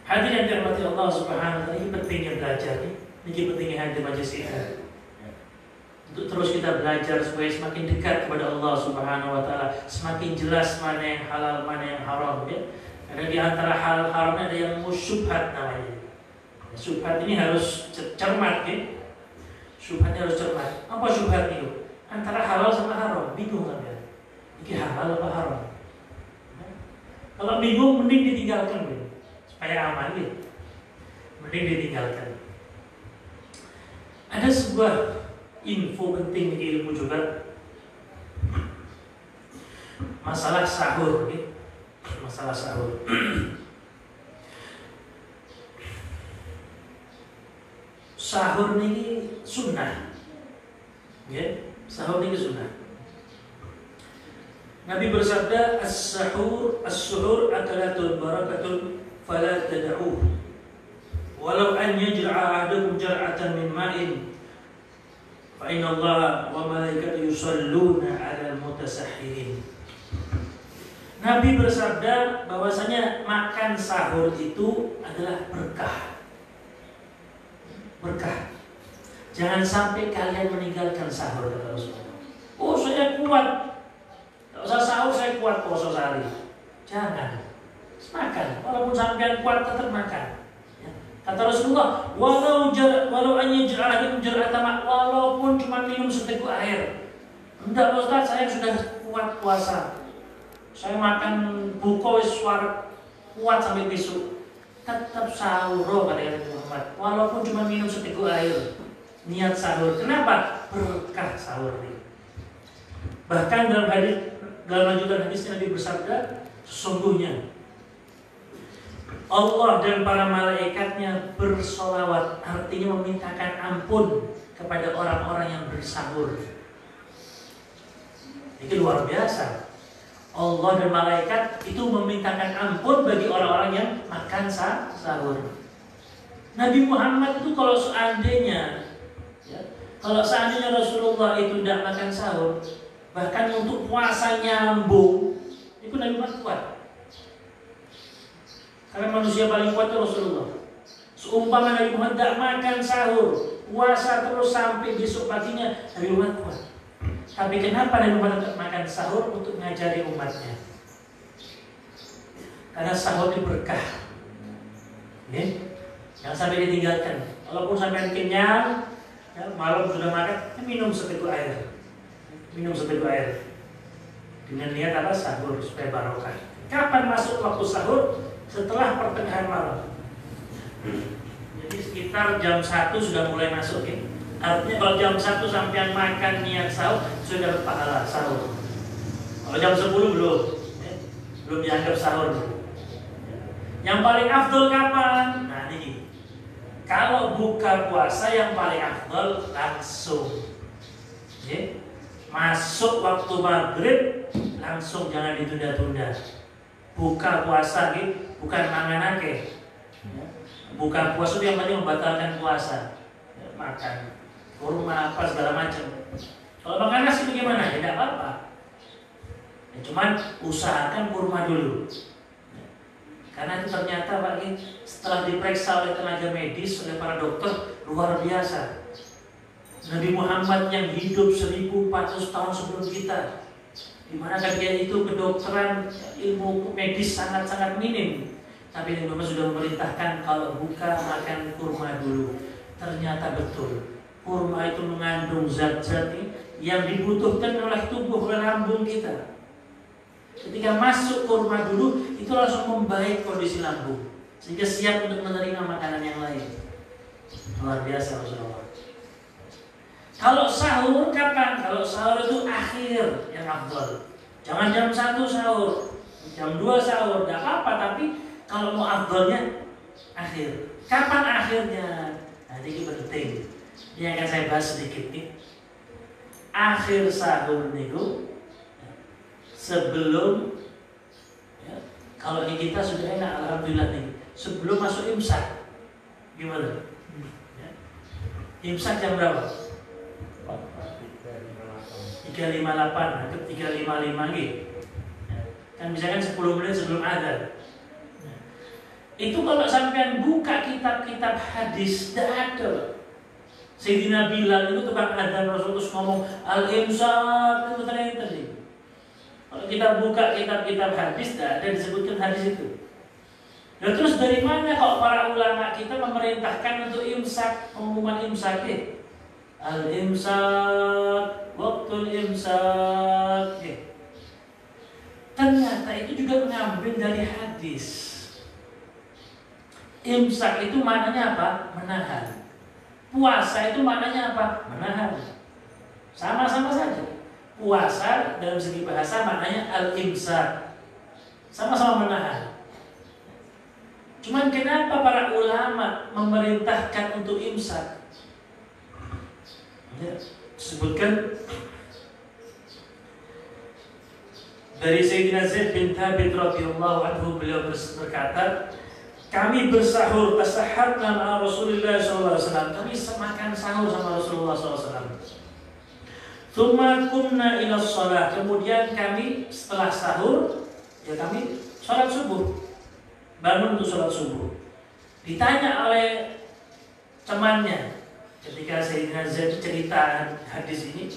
S2: Hadirin yang dirahmati Allah Subhanahu wa taala, ini pentingnya belajar nih. Ini pentingnya hadir majelis ini. Untuk terus kita belajar supaya semakin dekat kepada Allah Subhanahu wa taala, semakin jelas mana yang halal, mana yang haram, ya. Karena di antara hal haramnya ada yang syubhat namanya. Syubhat ini harus cermat, ya. Syubhatnya harus cermat. Apa syubhat itu? Antara halal sama haram, bingung kan ya? Ini halal apa haram? Kalau bingung, mending ditinggalkan, ya. Supaya aman, ya. Mending ditinggalkan. Ada sebuah info penting di ilmu juga, masalah sahur, ya. Masalah sahur. sahur ini sunnah. Ya, sahur ini sunnah. Nabi bersabda, as-suhur akalatun barakatun fala tad'uh. Walau an yajra'a ahadukum jar'atan min ma'in fa inna Allah wa malaikatahu yusalluna 'alal mutasahhirin. Nabi bersabda bahwasanya makan sahur itu adalah berkah. Berkah. Jangan sampai kalian meninggalkan sahur, kata Rasulullah. Oh, saya kuat. Tidak usah sahur, saya kuat puasa sehari. Jangan. Makan. Walaupun sampean kuat tetap makan. Ya. Kata Rasulullah, walau hanya walaupun cuma minum seteguk air. Enggak, Ustaz, saya sudah kuat puasa. Saya makan buka kuat sampai besok. Tetap sahur, kata Nabi Muhammad. Walaupun cuma minum seteguk air. Niat sahur. Kenapa? Berkah sahur ini. Bahkan dalam lanjutan hadis Nabi bersabda, sesungguhnya Allah dan para malaikatnya bersolawat, artinya memintakan ampun kepada orang-orang yang bersahur. Itu luar biasa. Allah dan malaikat itu memintakan ampun bagi orang-orang yang makan sahur. Nabi Muhammad itu kalau seandainya Rasulullah itu tidak makan sahur, bahkan untuk puasa nyambung, itu Nabi Muhammad kuat. Karena manusia paling kuat itu Rasulullah. Seumpama Nabi Muhammad tidak makan sahur, puasa terus sampai besok paginya, Nabi Muhammad kuat. Tapi kenapa Nabi Muhammad tidak makan sahur? Untuk mengajari umatnya. Karena sahur itu berkah. Jangan sampai ditinggalkan. Walaupun sampai kenyang, ya, malam sudah makan, minum seteguk air. Minum seteguk air. Dengan niat apa? Sahur supaya barokah. Kapan masuk waktu sahur? Setelah pertengahan malam. Jadi sekitar jam 1 sudah mulai masuk, ya. Artinya kalau jam 1 sampai makan niat sahur, sudah dapat pahala sahur. Kalau jam 10 belum, ya. Belum dianggap sahur. Yang paling afdol kapan? Nah ini, kalau buka puasa yang paling afdol langsung, ya. Masuk waktu maghrib langsung, jangan ditunda-tunda. Buka puasa, ya. Bukan manganake. Ya. Buka puasa itu yang penting membatalkan puasa, ya, makan kurma apa segala macam. Kalau makan nasi bagaimana? Ya tidak apa-apa. Ya, cuman usahakan kurma dulu. Ya. Karena itu ternyata Pak, setelah diperiksa oleh tenaga medis, oleh para dokter, luar biasa. Nabi Muhammad yang hidup 1400 tahun sebelum kita, dimana ketika itu kedokteran, ilmu medis sangat-sangat minim, tapi Nabi Muhammad sudah memerintahkan kalau buka makan kurma dulu. Ternyata betul, kurma itu mengandung zat-zat yang dibutuhkan oleh tubuh, oleh lambung kita. Ketika masuk kurma dulu, itu langsung membaik kondisi lambung, sehingga siap untuk menerima makanan yang lain. Luar biasa Rasulullah. Kalau sahur kapan? Kalau sahur itu akhir yang afdal. Jangan jam 1 sahur, jam 2 sahur, tidak apa-apa. Tapi kalau mau afdalnya akhir. Kapan akhirnya? Nanti ini penting. Ini akan saya bahas sedikit nih. Akhir sahur itu sebelum, ya, kalau di kita sudah enak, alhamdulillah nih. Sebelum masuk imsak, gimana? Ya. Imsak jam berapa? 3.58 atau 3.55 gitu. Kan misalkan 10 menit sebelum adzan. Itu kalau sampean buka kitab-kitab hadis, tidak ada. Sayyidina Bilal itu tukang adzan Rasulullah ngomong al-imsak itu ternyata tadi. Kalau kita buka kitab-kitab hadis, tidak ada disebutkan hadis itu. Dan terus dari mana kalau para ulama kita memerintahkan untuk imsak, pengumuman imsak itu? Al-imsak, waktul imsak. Ternyata itu juga mengambil dari hadis. Imsak itu maknanya apa? Menahan. Puasa itu maknanya apa? Menahan. Sama-sama saja. Puasa dalam segi bahasa maknanya al-imsak. Sama-sama menahan. Cuman kenapa para ulama memerintahkan untuk imsak? Ya, disebutkan dari Sayyidina Zaid bin Thabit radhiyallahu anhu, beliau berkata, kami bersahur tasaharna ma Rasulullah sallallahu alaihi wasallam. Kami makan sahur sama Rasulullah sallallahu alaihi wasallam. Tsumma qumna ila shalah. Kemudian kami setelah sahur, ya kami salat subuh. Bangun untuk salat subuh. Ditanya oleh temannya ketika Sayyidina Zaid cerita hadis ini,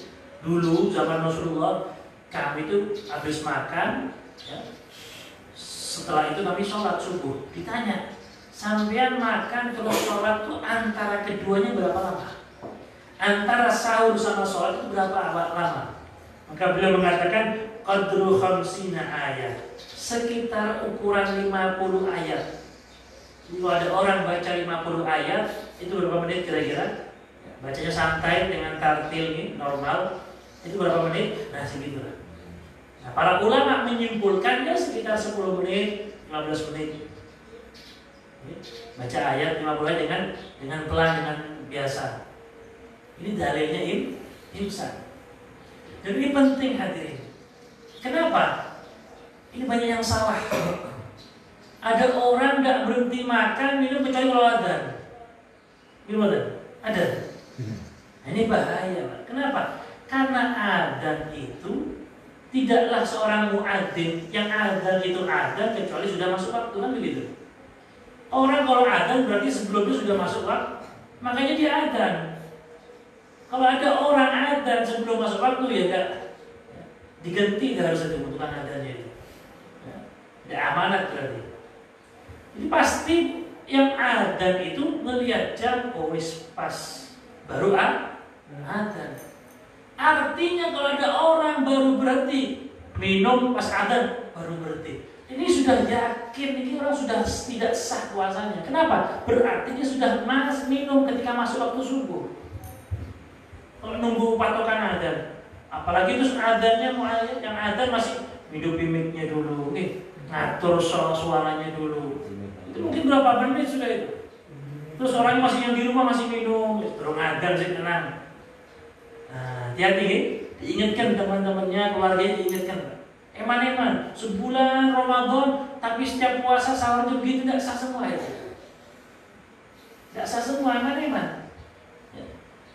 S2: dulu zaman Rasulullah kami itu habis makan, ya, setelah itu kami sholat subuh. Ditanya, sampean makan kalau sholat itu antara keduanya berapa lama? Antara sahur sama sholat itu berapa lama? Maka beliau mengatakan qadru khamsina ayat, sekitar ukuran 50 ayat. Kalau ada orang baca 50 ayat, itu berapa menit kira-kira? Bacanya santai dengan tartil ini normal, itu berapa menit? Nah segitulah. Nah, para ulama menyimpulkannya sekitar 10 menit, 15 menit. Baca ayat 50 ayat dengan pelan, dengan biasa. Ini dalilnya imsak. Dan ini penting hadirin. Kenapa? Ini banyak yang salah. Ada orang nggak berhenti makan, minum kecuali kalau adzan. Minum adzan? Ada. Nah, ini bahaya, Pak. Kenapa? Karena adzan itu tidaklah seorang muadzin yang adzan itu adzan kecuali sudah masuk waktu, kan begitu. Orang kalau adzan berarti sebelumnya sudah masuk waktu, makanya dia adzan. Kalau ada orang adzan sebelum masuk waktu, ya enggak diganti, enggak harus dibutuhkan adzannya itu. Ya, amanat berarti. Jadi pasti yang adzan itu melihat jam, oh wis pas baru adzan. Artinya kalau ada orang baru berhenti minum pas adzan baru berhenti, ini sudah yakin ini orang sudah tidak sah puasanya. Kenapa? Berarti dia sudah minum ketika masuk waktu subuh. Kalau nunggu patokan adzan, apalagi itu adzannya yang adzan masih hidupi mic-nya dulu, ngatur suaranya dulu. Itu mungkin berapa menit sudah itu. Terus orangnya masih yang di rumah masih minum, terus adzan sih tenang. Nah, hati-hati, diingatkan teman-temannya, keluarganya diingatkan. Eman-eman, sebulan Ramadan, tapi setiap puasa sahurnya begitu, tidak sah semua itu. Tidak sah semua, eman-eman. Ya.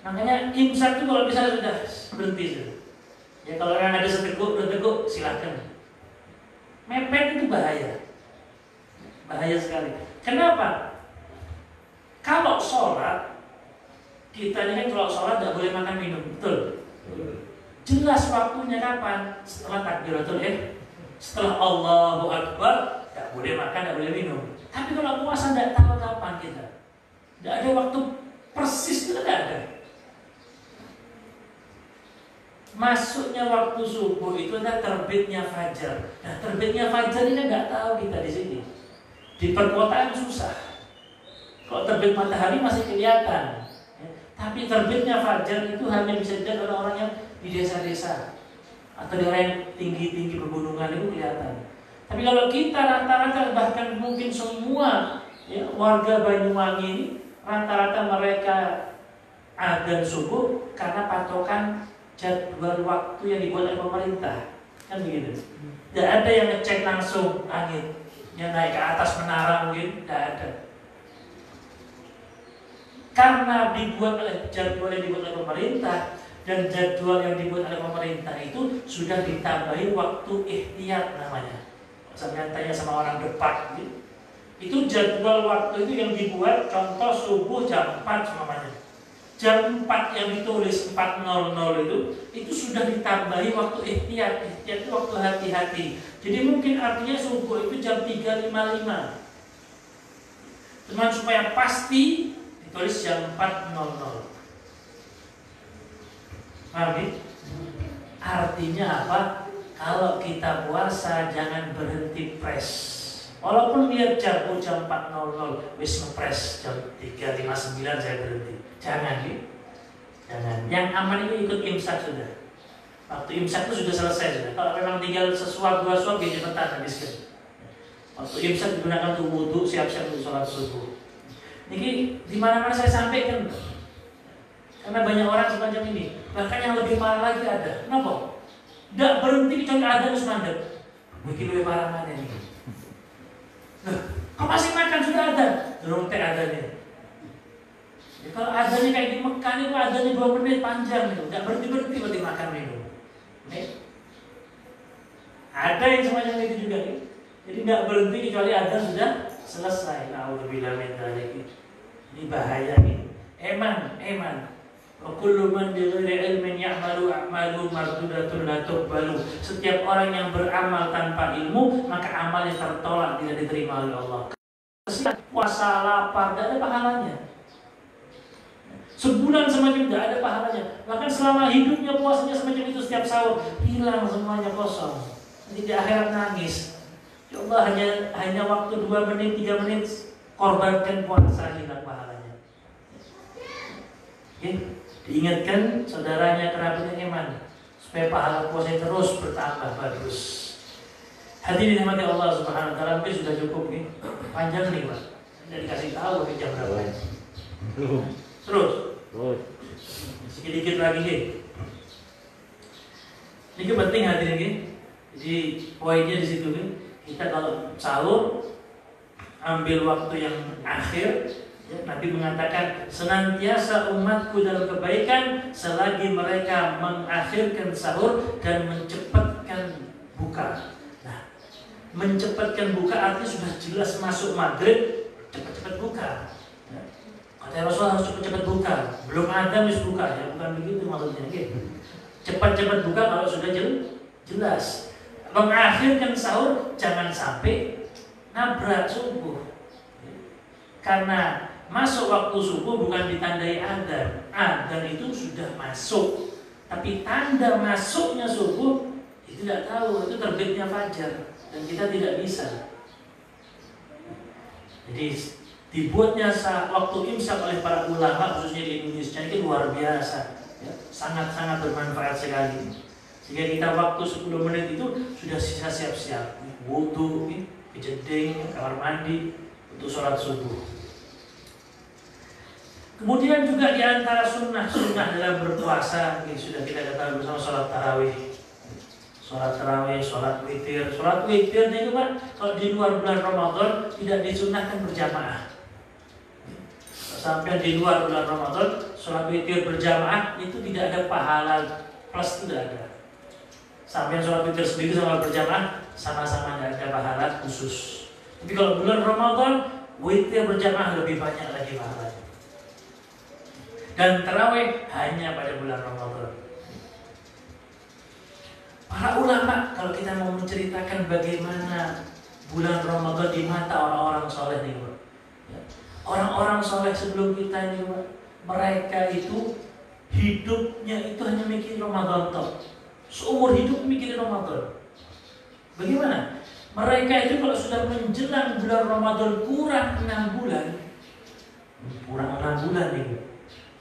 S2: Makanya imsak itu kalau bisa sudah berhenti sudah. Ya kalau yang ada seteguk, dua teguk, silahkan. Mepet itu bahaya, bahaya sekali. Kenapa? Kalau sholat, kita ini kan kalau sholat tidak boleh makan minum, betul? Jelas waktunya kapan? Setelah takbiratul ihram, setelah Allahu Akbar, tidak boleh makan, tidak boleh minum. Tapi kalau puasa tidak tahu kapan kita, tidak ada waktu persis, itu tidak ada. Masuknya waktu subuh itu adalah terbitnya fajar. Nah, terbitnya fajar ini tidak tahu kita di sini. Di perkotaan susah. Kalau terbit matahari masih kelihatan. Tapi terbitnya fajar itu hanya bisa dilihat oleh orang yang di desa-desa atau daerah yang tinggi-tinggi pegunungan itu kelihatan. Tapi kalau kita rata-rata bahkan mungkin semua ya, warga Banyuwangi ini rata-rata mereka adzan subuh karena patokan jadwal waktu yang dibuat oleh pemerintah, kan begitu. Tidak ada yang ngecek langsung langit, yang naik ke atas menara mungkin tidak ada. Karena dibuat oleh jadwal yang dibuat oleh pemerintah, dan jadwal yang dibuat oleh pemerintah itu sudah ditambahi waktu ihtiyat namanya. Saya tanya sama orang depan, gitu. Itu jadwal waktu itu yang dibuat, contoh subuh jam 4 namanya. Jam 4 yang ditulis 4.00 itu sudah ditambahi waktu ihtiyat. Ihtiyat itu waktu hati-hati. Jadi mungkin artinya subuh itu jam 3.55. Cuman supaya pasti ditulis jam 4.00. Paham ya? Artinya apa? Kalau kita puasa jangan berhenti press. Walaupun lihat jam 4.00 wis ngepres jam 3.59 saya berhenti. Jangan ya. Jangan. Yang aman itu ikut imsak sudah. Waktu imsak itu sudah selesai sudah. Kalau memang tinggal sesuap dua suap ya cepetan habiskan. Waktu imsak digunakan untuk wudhu, siap-siap untuk sholat subuh. Ini di mana-mana saya sampaikan. Karena banyak orang semacam ini. Bahkan yang lebih parah lagi ada. Kenapa? Tidak berhenti kecuali ada terus mandek. Mungkin lebih parah mana ini? Nah, kau masih makan sudah ada. Belum teh adanya. Ya, kalau adanya kayak di Mekah itu adanya 2 menit panjang itu. Tidak berhenti berarti makan minum. Ada yang semacam itu juga. Jadi tidak berhenti kecuali ada sudah selesai. Na'udzubillah min dzalik. Ini bahaya ini. Eman. Wa kullu man bi ghairi ilmin ya'malu a'malu mardudatun la tuqbalu. Setiap orang yang beramal tanpa ilmu, maka amalnya tertolak, tidak diterima oleh Allah. Puasa lapar tidak ada pahalanya. Sebulan semacam tidak ada pahalanya. Bahkan selama hidupnya puasanya semacam itu, setiap sahur hilang semuanya, kosong. Nanti di akhirat nangis. Coba hanya waktu 2 menit, 3 menit korbankan puasa, hilang pahalanya. Ya, diingatkan saudaranya, kerabatnya iman, supaya pahala puasa terus bertambah bagus. Hadirin dirahmati Allah Subhanahu wa taala, mungkin sudah cukup nih. Panjang nih, Pak. Tidak dikasih tahu ke jam berapa. Terus. Sedikit lagi nih. Ini penting hadirin nih. Jadi poinnya di situ nih. Kita kalau sahur ambil waktu yang akhir, ya, Nabi mengatakan senantiasa umatku dalam kebaikan selagi mereka mengakhirkan sahur dan mencepatkan buka. Nah, mencepatkan buka artinya sudah jelas masuk maghrib, cepat-cepat buka. Ya. Kata Rasul harus cepat-cepat buka. Belum ada mis buka, ya bukan begitu maksudnya. Gitu. Cepat-cepat buka kalau sudah jelas. Mengakhirkan sahur jangan sampai nabrak subuh. Karena masuk waktu subuh bukan ditandai adzan. Adzan itu sudah masuk. Tapi tanda masuknya subuh itu tidak tahu, itu terbitnya fajar dan kita tidak bisa. Jadi dibuatnya waktu imsak oleh para ulama khususnya di Indonesia ini luar biasa, ya, sangat-sangat bermanfaat sekali. Sehingga kita waktu 10 menit itu sudah sisa siap-siap, wudu, kejeding, kamar mandi untuk sholat subuh. Kemudian juga di antara sunnah dalam berpuasa, ini sudah kita ketahui bersama sholat tarawih, sholat witir. Sholat witir itu Pak, kalau di luar bulan Ramadan tidak disunnahkan berjamaah. Sampai di luar bulan Ramadan, sholat witir berjamaah itu tidak ada pahala plus, tidak ada. Sampai sholat witir sendiri sama berjamaah sama-sama tidak ada pahala khusus. Tapi kalau bulan Ramadan, witir berjamaah lebih banyak lagi pahalanya. Dan tarawih hanya pada bulan Ramadan. Para ulama, kalau kita mau menceritakan bagaimana bulan Ramadan di mata orang-orang soleh nih, Pak. Orang-orang soleh sebelum kita ini, Pak, mereka itu hidupnya itu hanya mikir Ramadan toh. Seumur hidup mikirin Ramadan. Bagaimana? Mereka itu kalau sudah menjelang bulan Ramadan kurang 6 bulan nih.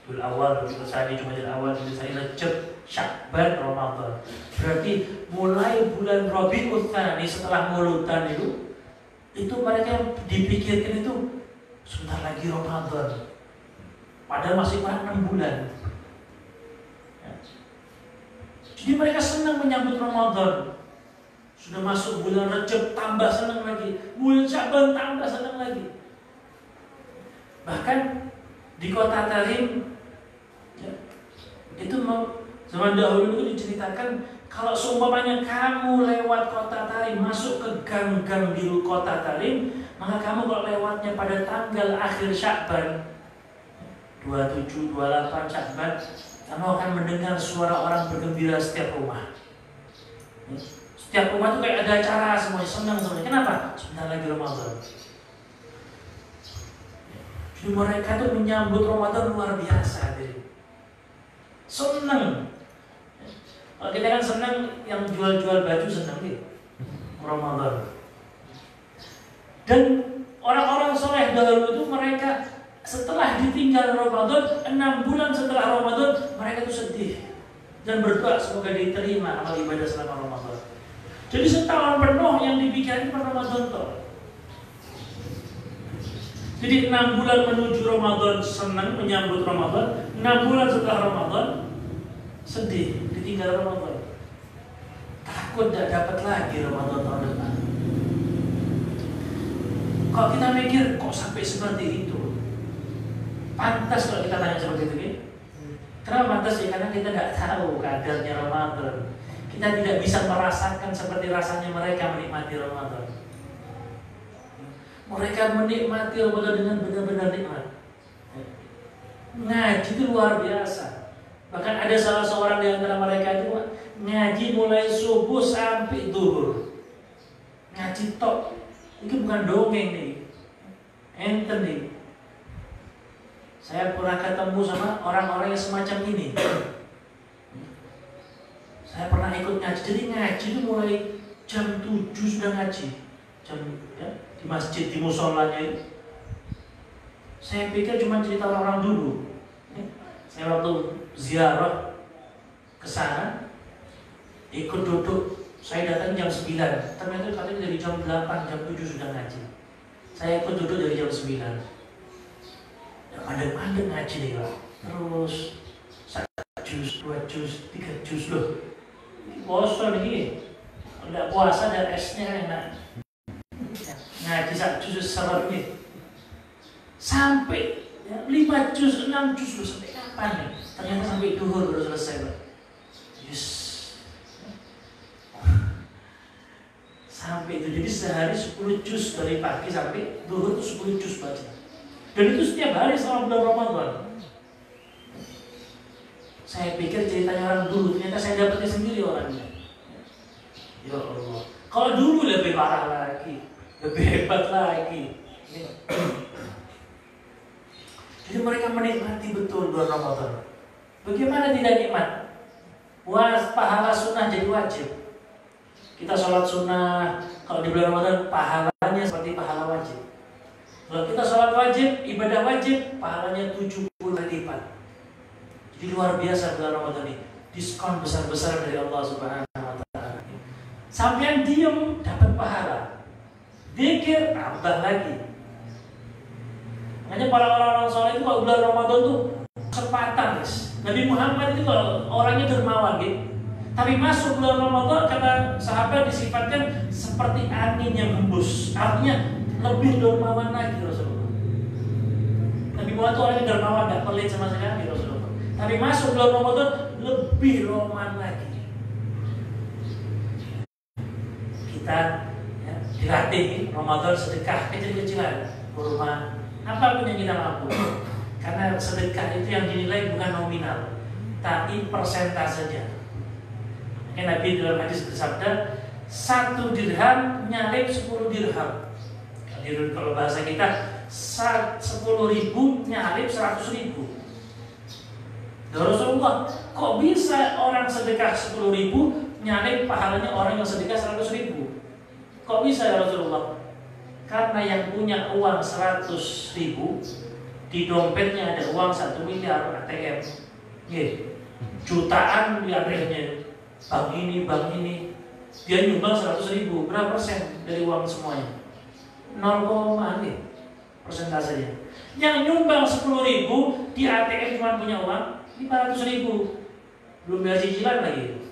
S2: Bulan awal, bulan Sani, Jumadil awal, bulan Sani, Rajab, Syakban, Ramadan. Berarti mulai bulan Rabiul Tsani setelah Mauludan itu mereka dipikirkan itu sebentar lagi Ramadan. Padahal masih kurang 6 bulan. Jadi mereka senang menyambut Ramadan. Sudah masuk bulan Rajab tambah senang lagi, bulan Sya'ban tambah senang lagi. Bahkan di kota Tarim, ya, itu zaman dahulu itu diceritakan kalau seumpamanya kamu lewat kota Tarim, masuk ke gang-gang di kota Tarim, maka kamu kalau lewatnya pada tanggal akhir Sya'ban 27, 28 Sya'ban, kamu akan mendengar suara orang bergembira setiap rumah. Setiap rumah itu kayak ada acara, semuanya senang semuanya. Kenapa? Sebentar lagi Ramadan. Jadi mereka tuh menyambut Ramadan luar biasa. Senang. Kalau kita kan senang yang jual-jual baju senang gitu. Ramadan. Dan orang-orang soleh dahulu itu mereka setelah ditinggal Ramadan, 6 bulan setelah Ramadan, mereka itu sedih dan berdoa semoga diterima amal ibadah selama Ramadan. Jadi setahun penuh yang dipikirkan pada Ramadan toh. Jadi 6 bulan menuju Ramadan senang menyambut Ramadan, 6 bulan setelah Ramadan sedih ditinggal Ramadan. Takut tidak dapat lagi Ramadan tahun depan. Kalau kita mikir kok sampai seperti itu, pantas kalau kita tanya seperti itu, ya? Kenapa pantas? Ya karena kita tidak tahu kadarnya Ramadan. Kita tidak bisa merasakan seperti rasanya mereka menikmati Ramadan. Mereka menikmati Ramadan dengan benar-benar nikmat. Ngaji itu luar biasa. Bahkan ada salah seorang di antara mereka itu ngaji mulai subuh sampai zuhur. Ngaji tok. Ini bukan dongeng nih. Enten nih. Saya pernah ketemu sama orang-orang yang semacam ini. Saya pernah ikut ngaji. Jadi ngaji itu mulai jam 7 sudah ngaji. Jam ya, di masjid, di musolanya itu. Saya pikir cuma cerita orang-orang dulu. Saya waktu ziarah ke sana, ikut duduk. Saya datang jam 9. Ternyata katanya dari jam 8, jam 7 sudah ngaji. Saya ikut duduk dari jam 9. Ya pandai-pandai ngaji nih Pak. Terus 1 juz, 2 juz, 3 juz loh. Bosan nih. Udah puasa dan esnya enak. Ngaji 1 juz seret nih. Sampai ya, 5 juz, 6 juz loh, sampai kapan nih? Ternyata sampai duhur baru selesai Pak. Yes. Sampai itu, jadi sehari 10 juz dari pagi sampai duhur itu 10 juz baca. Dan itu setiap hari selama bulan Ramadan. Saya pikir ceritanya orang dulu, ternyata saya dapatnya sendiri orangnya. Ya Allah, kalau dulu lebih parah lagi, lebih hebat lagi. Jadi mereka menikmati betul bulan Ramadan. Bagaimana tidak nikmat? Pahala sunnah jadi wajib. Kita sholat sunnah, kalau di bulan Ramadan pahalanya seperti pahala wajib. Kalau kita sholat wajib, ibadah wajib, pahalanya 70 kali lipat. Jadi luar biasa bulan Ramadan ini. Diskon besar-besar dari Allah Subhanahu wa Ta'ala. Sampai diam dapat pahala. Zikir tambah lagi. Makanya para orang-orang soleh itu kalau bulan Ramadan tuh kesempatan, guys. Nabi Muhammad itu kalau orangnya dermawan gitu. Tapi masuk bulan Ramadan kata sahabat disifatkan seperti angin yang hembus. Artinya lebih dermawan lagi Rasulullah. Nabi Muhammad itu orangnya dermawan, tidak pelit sama sekali Rasulullah. Tapi masuk bulan Ramadan lebih roman lagi. Kita ya, dilatih Ramadan sedekah kecil-kecilan, kurma, apapun yang kita mampu. Karena sedekah itu yang dinilai bukan nominal, tapi persentasenya. Nabi dalam hadis bersabda, 1 dirham nyalip 10 dirham. Kalau bahasa kita 10.000 nyalip 100.000. Ya Rasulullah, kok bisa orang sedekah 10.000 nyalip pahalanya orang yang sedekah 100.000? Kok bisa ya Rasulullah? Karena yang punya uang 100.000 di dompetnya ada uang 1 miliar ATM. Jutaan di ATM-nya. Bank ini, dia nyumbang 100.000, berapa persen dari uang semuanya? 0, persentasenya. Yang nyumbang 10.000 di ATM cuma punya uang 500.000, belum bayar cicilan lagi.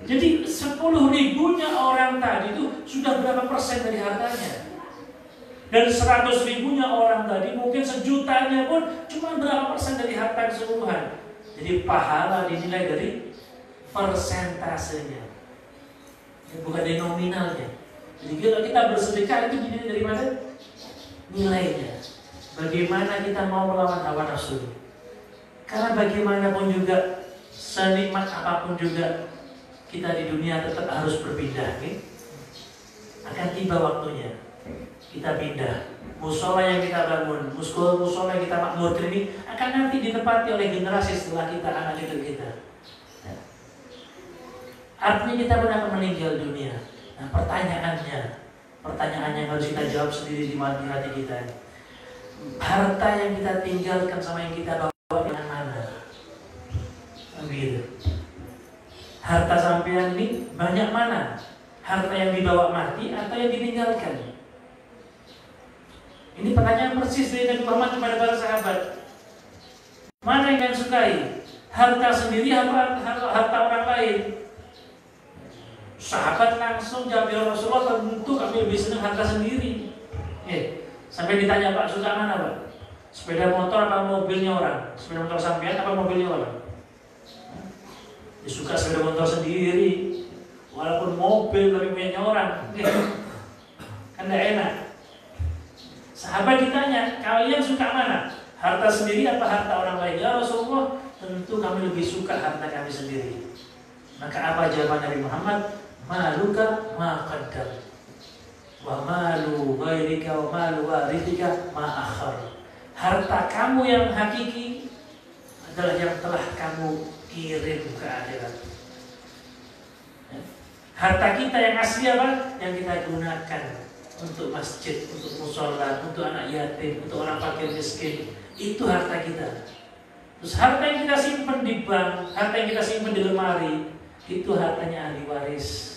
S2: Jadi 10.000-nya orang tadi itu sudah berapa persen dari hartanya? Dan 100.000-nya orang tadi mungkin 1.000.000-nya pun cuma berapa persen dari harta keseluruhan. Jadi pahala dinilai dari persentasenya, bukan dari nominalnya. Jadi kalau kita bersedekah itu dinilai dari mana? Nilainya. Bagaimana kita mau melawan hawa nafsu? Karena bagaimanapun juga, senikmat apapun juga kita di dunia tetap harus berpindah. Akan tiba waktunya kita pindah. Musola yang kita bangun, musola yang kita makmurkan ini akan nanti ditempati oleh generasi setelah kita, anak cucu kita. Artinya kita pun akan meninggal dunia. Nah pertanyaan yang harus kita jawab sendiri di hati kita. Harta yang kita tinggalkan sama yang kita bawa dengan mana? Begitu. Harta sampean ini banyak mana? Harta yang dibawa mati atau yang ditinggalkan? Ini pertanyaan persis dari Nabi Muhammad kepada para sahabat. Mana yang kalian sukai? Harta sendiri apa harta orang lain? Sahabat langsung jawab, ya Rasulullah, tentu kami lebih senang harta sendiri. Sampai ditanya, Pak, suka mana, Pak? Sepeda motor apa mobilnya orang? Sepeda motor sampean apa mobilnya orang? Dia suka sepeda motor sendiri, walaupun mobil tapi punya orang. Kan tidak enak. Sahabat ditanya, kalian suka mana? Harta sendiri apa harta orang lain? Ya Rasulullah, tentu kami lebih suka harta kami sendiri. Maka apa jawaban Nabi Muhammad? Maluka ma qaddam wa malu ghairika wa malu warithika ma akhar. Harta kamu yang hakiki adalah yang telah kamu kirim ke akhirat. Harta kita yang asli apa? Yang kita gunakan untuk masjid, untuk musola, untuk anak yatim, untuk orang fakir miskin. Itu harta kita. Terus harta yang kita simpan di bank, harta yang kita simpan di lemari, itu hartanya ahli waris.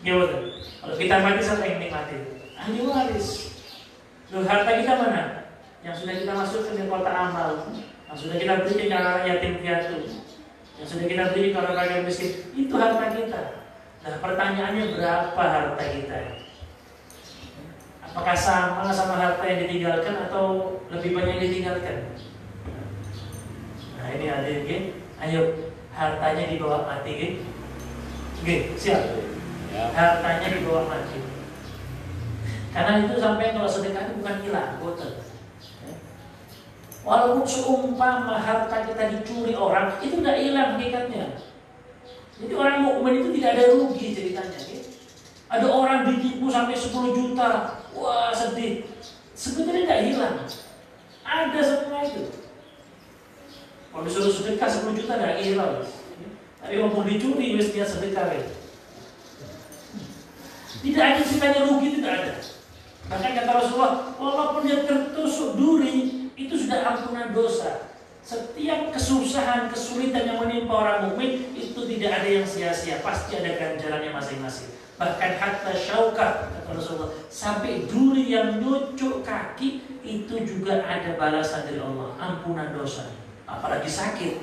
S2: Ya betul. Kalau kita mati, siapa yang nikmati? Ahli waris. Lalu harta kita mana? Yang sudah kita masukkan ke kotak amal, yang sudah kita berikan ke orang yatim piatu, yang sudah kita berikan ke orang fakir miskin, itu harta kita. Nah, pertanyaannya berapa harta kita? Apakah sama harta yang ditinggalkan atau lebih banyak yang ditinggalkan? Nah, ini ada yang ayo hartanya dibawa mati, siap. Hartanya dibawa mati. Karena itu sampai kalau sedekah itu bukan hilang, boten. Walaupun seumpama harta kita dicuri orang, itu tidak hilang hakikatnya. Jadi orang mukmin itu tidak ada rugi ceritanya. Ada orang ditipu sampai 10 juta, wah sedih. Sebetulnya tidak hilang. Ada semua itu. Kalau disuruh sedekah 10 juta tidak hilang. Tapi walaupun dicuri, mestinya sedekah. Tidak ada ceritanya rugi, tidak ada. Bahkan kata Rasulullah, walaupun dia tertusuk duri, itu sudah ampunan dosa. Setiap kesusahan, kesulitan yang menimpa orang mukmin itu tidak ada yang sia-sia, pasti ada ganjarannya masing-masing. Bahkan hatta syaukah, kata Rasulullah, sampai duri yang nyucuk kaki itu juga ada balasan dari Allah, ampunan dosa. Apalagi sakit,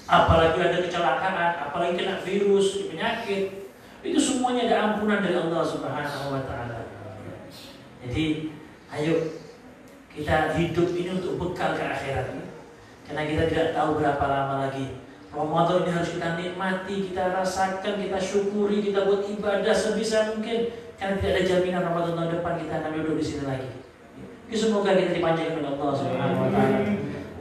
S2: apalagi ada kecelakaan, apalagi kena virus, penyakit, itu semuanya ada ampunan dari Allah Subhanahu wa Ta'ala. Jadi, ayo kita hidup ini untuk bekal ke akhirat. Karena kita tidak tahu berapa lama lagi. Ramadan ini harus kita nikmati, kita rasakan, kita syukuri, kita buat ibadah sebisa mungkin. Karena tidak ada jaminan Ramadan tahun depan kita akan duduk di sini lagi. Semoga kita dipanjangkan oleh Allah Subhanahu wa Ta'ala.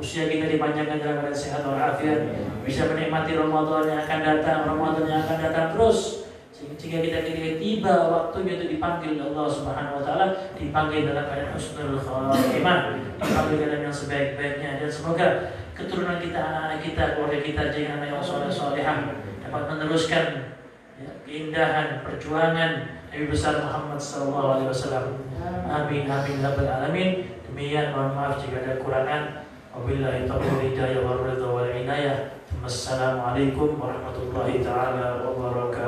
S2: Usia kita dipanjangkan dalam keadaan sehat walafiat, bisa menikmati Ramadan yang akan datang, Ramadan yang akan datang terus. Sehingga kita ketika tiba waktunya untuk dipanggil Allah Subhanahu wa Ta'ala, dipanggil dalam keadaan husnul khatimah, dipanggil dalam yang sebaik-baiknya. Dan semoga keturunan kita, anak-anak kita, keluarga kita jadi anak yang soleh-solehah, dapat meneruskan keindahan perjuangan Nabi besar Muhammad SAW. Amin amin ya rabbal alamin. Demikian, mohon maaf jika ada kekurangan. Wabillahi taufiq hidayah wal ridha wal inayah. Wassalamualaikum warahmatullahi taala wabarakatuh.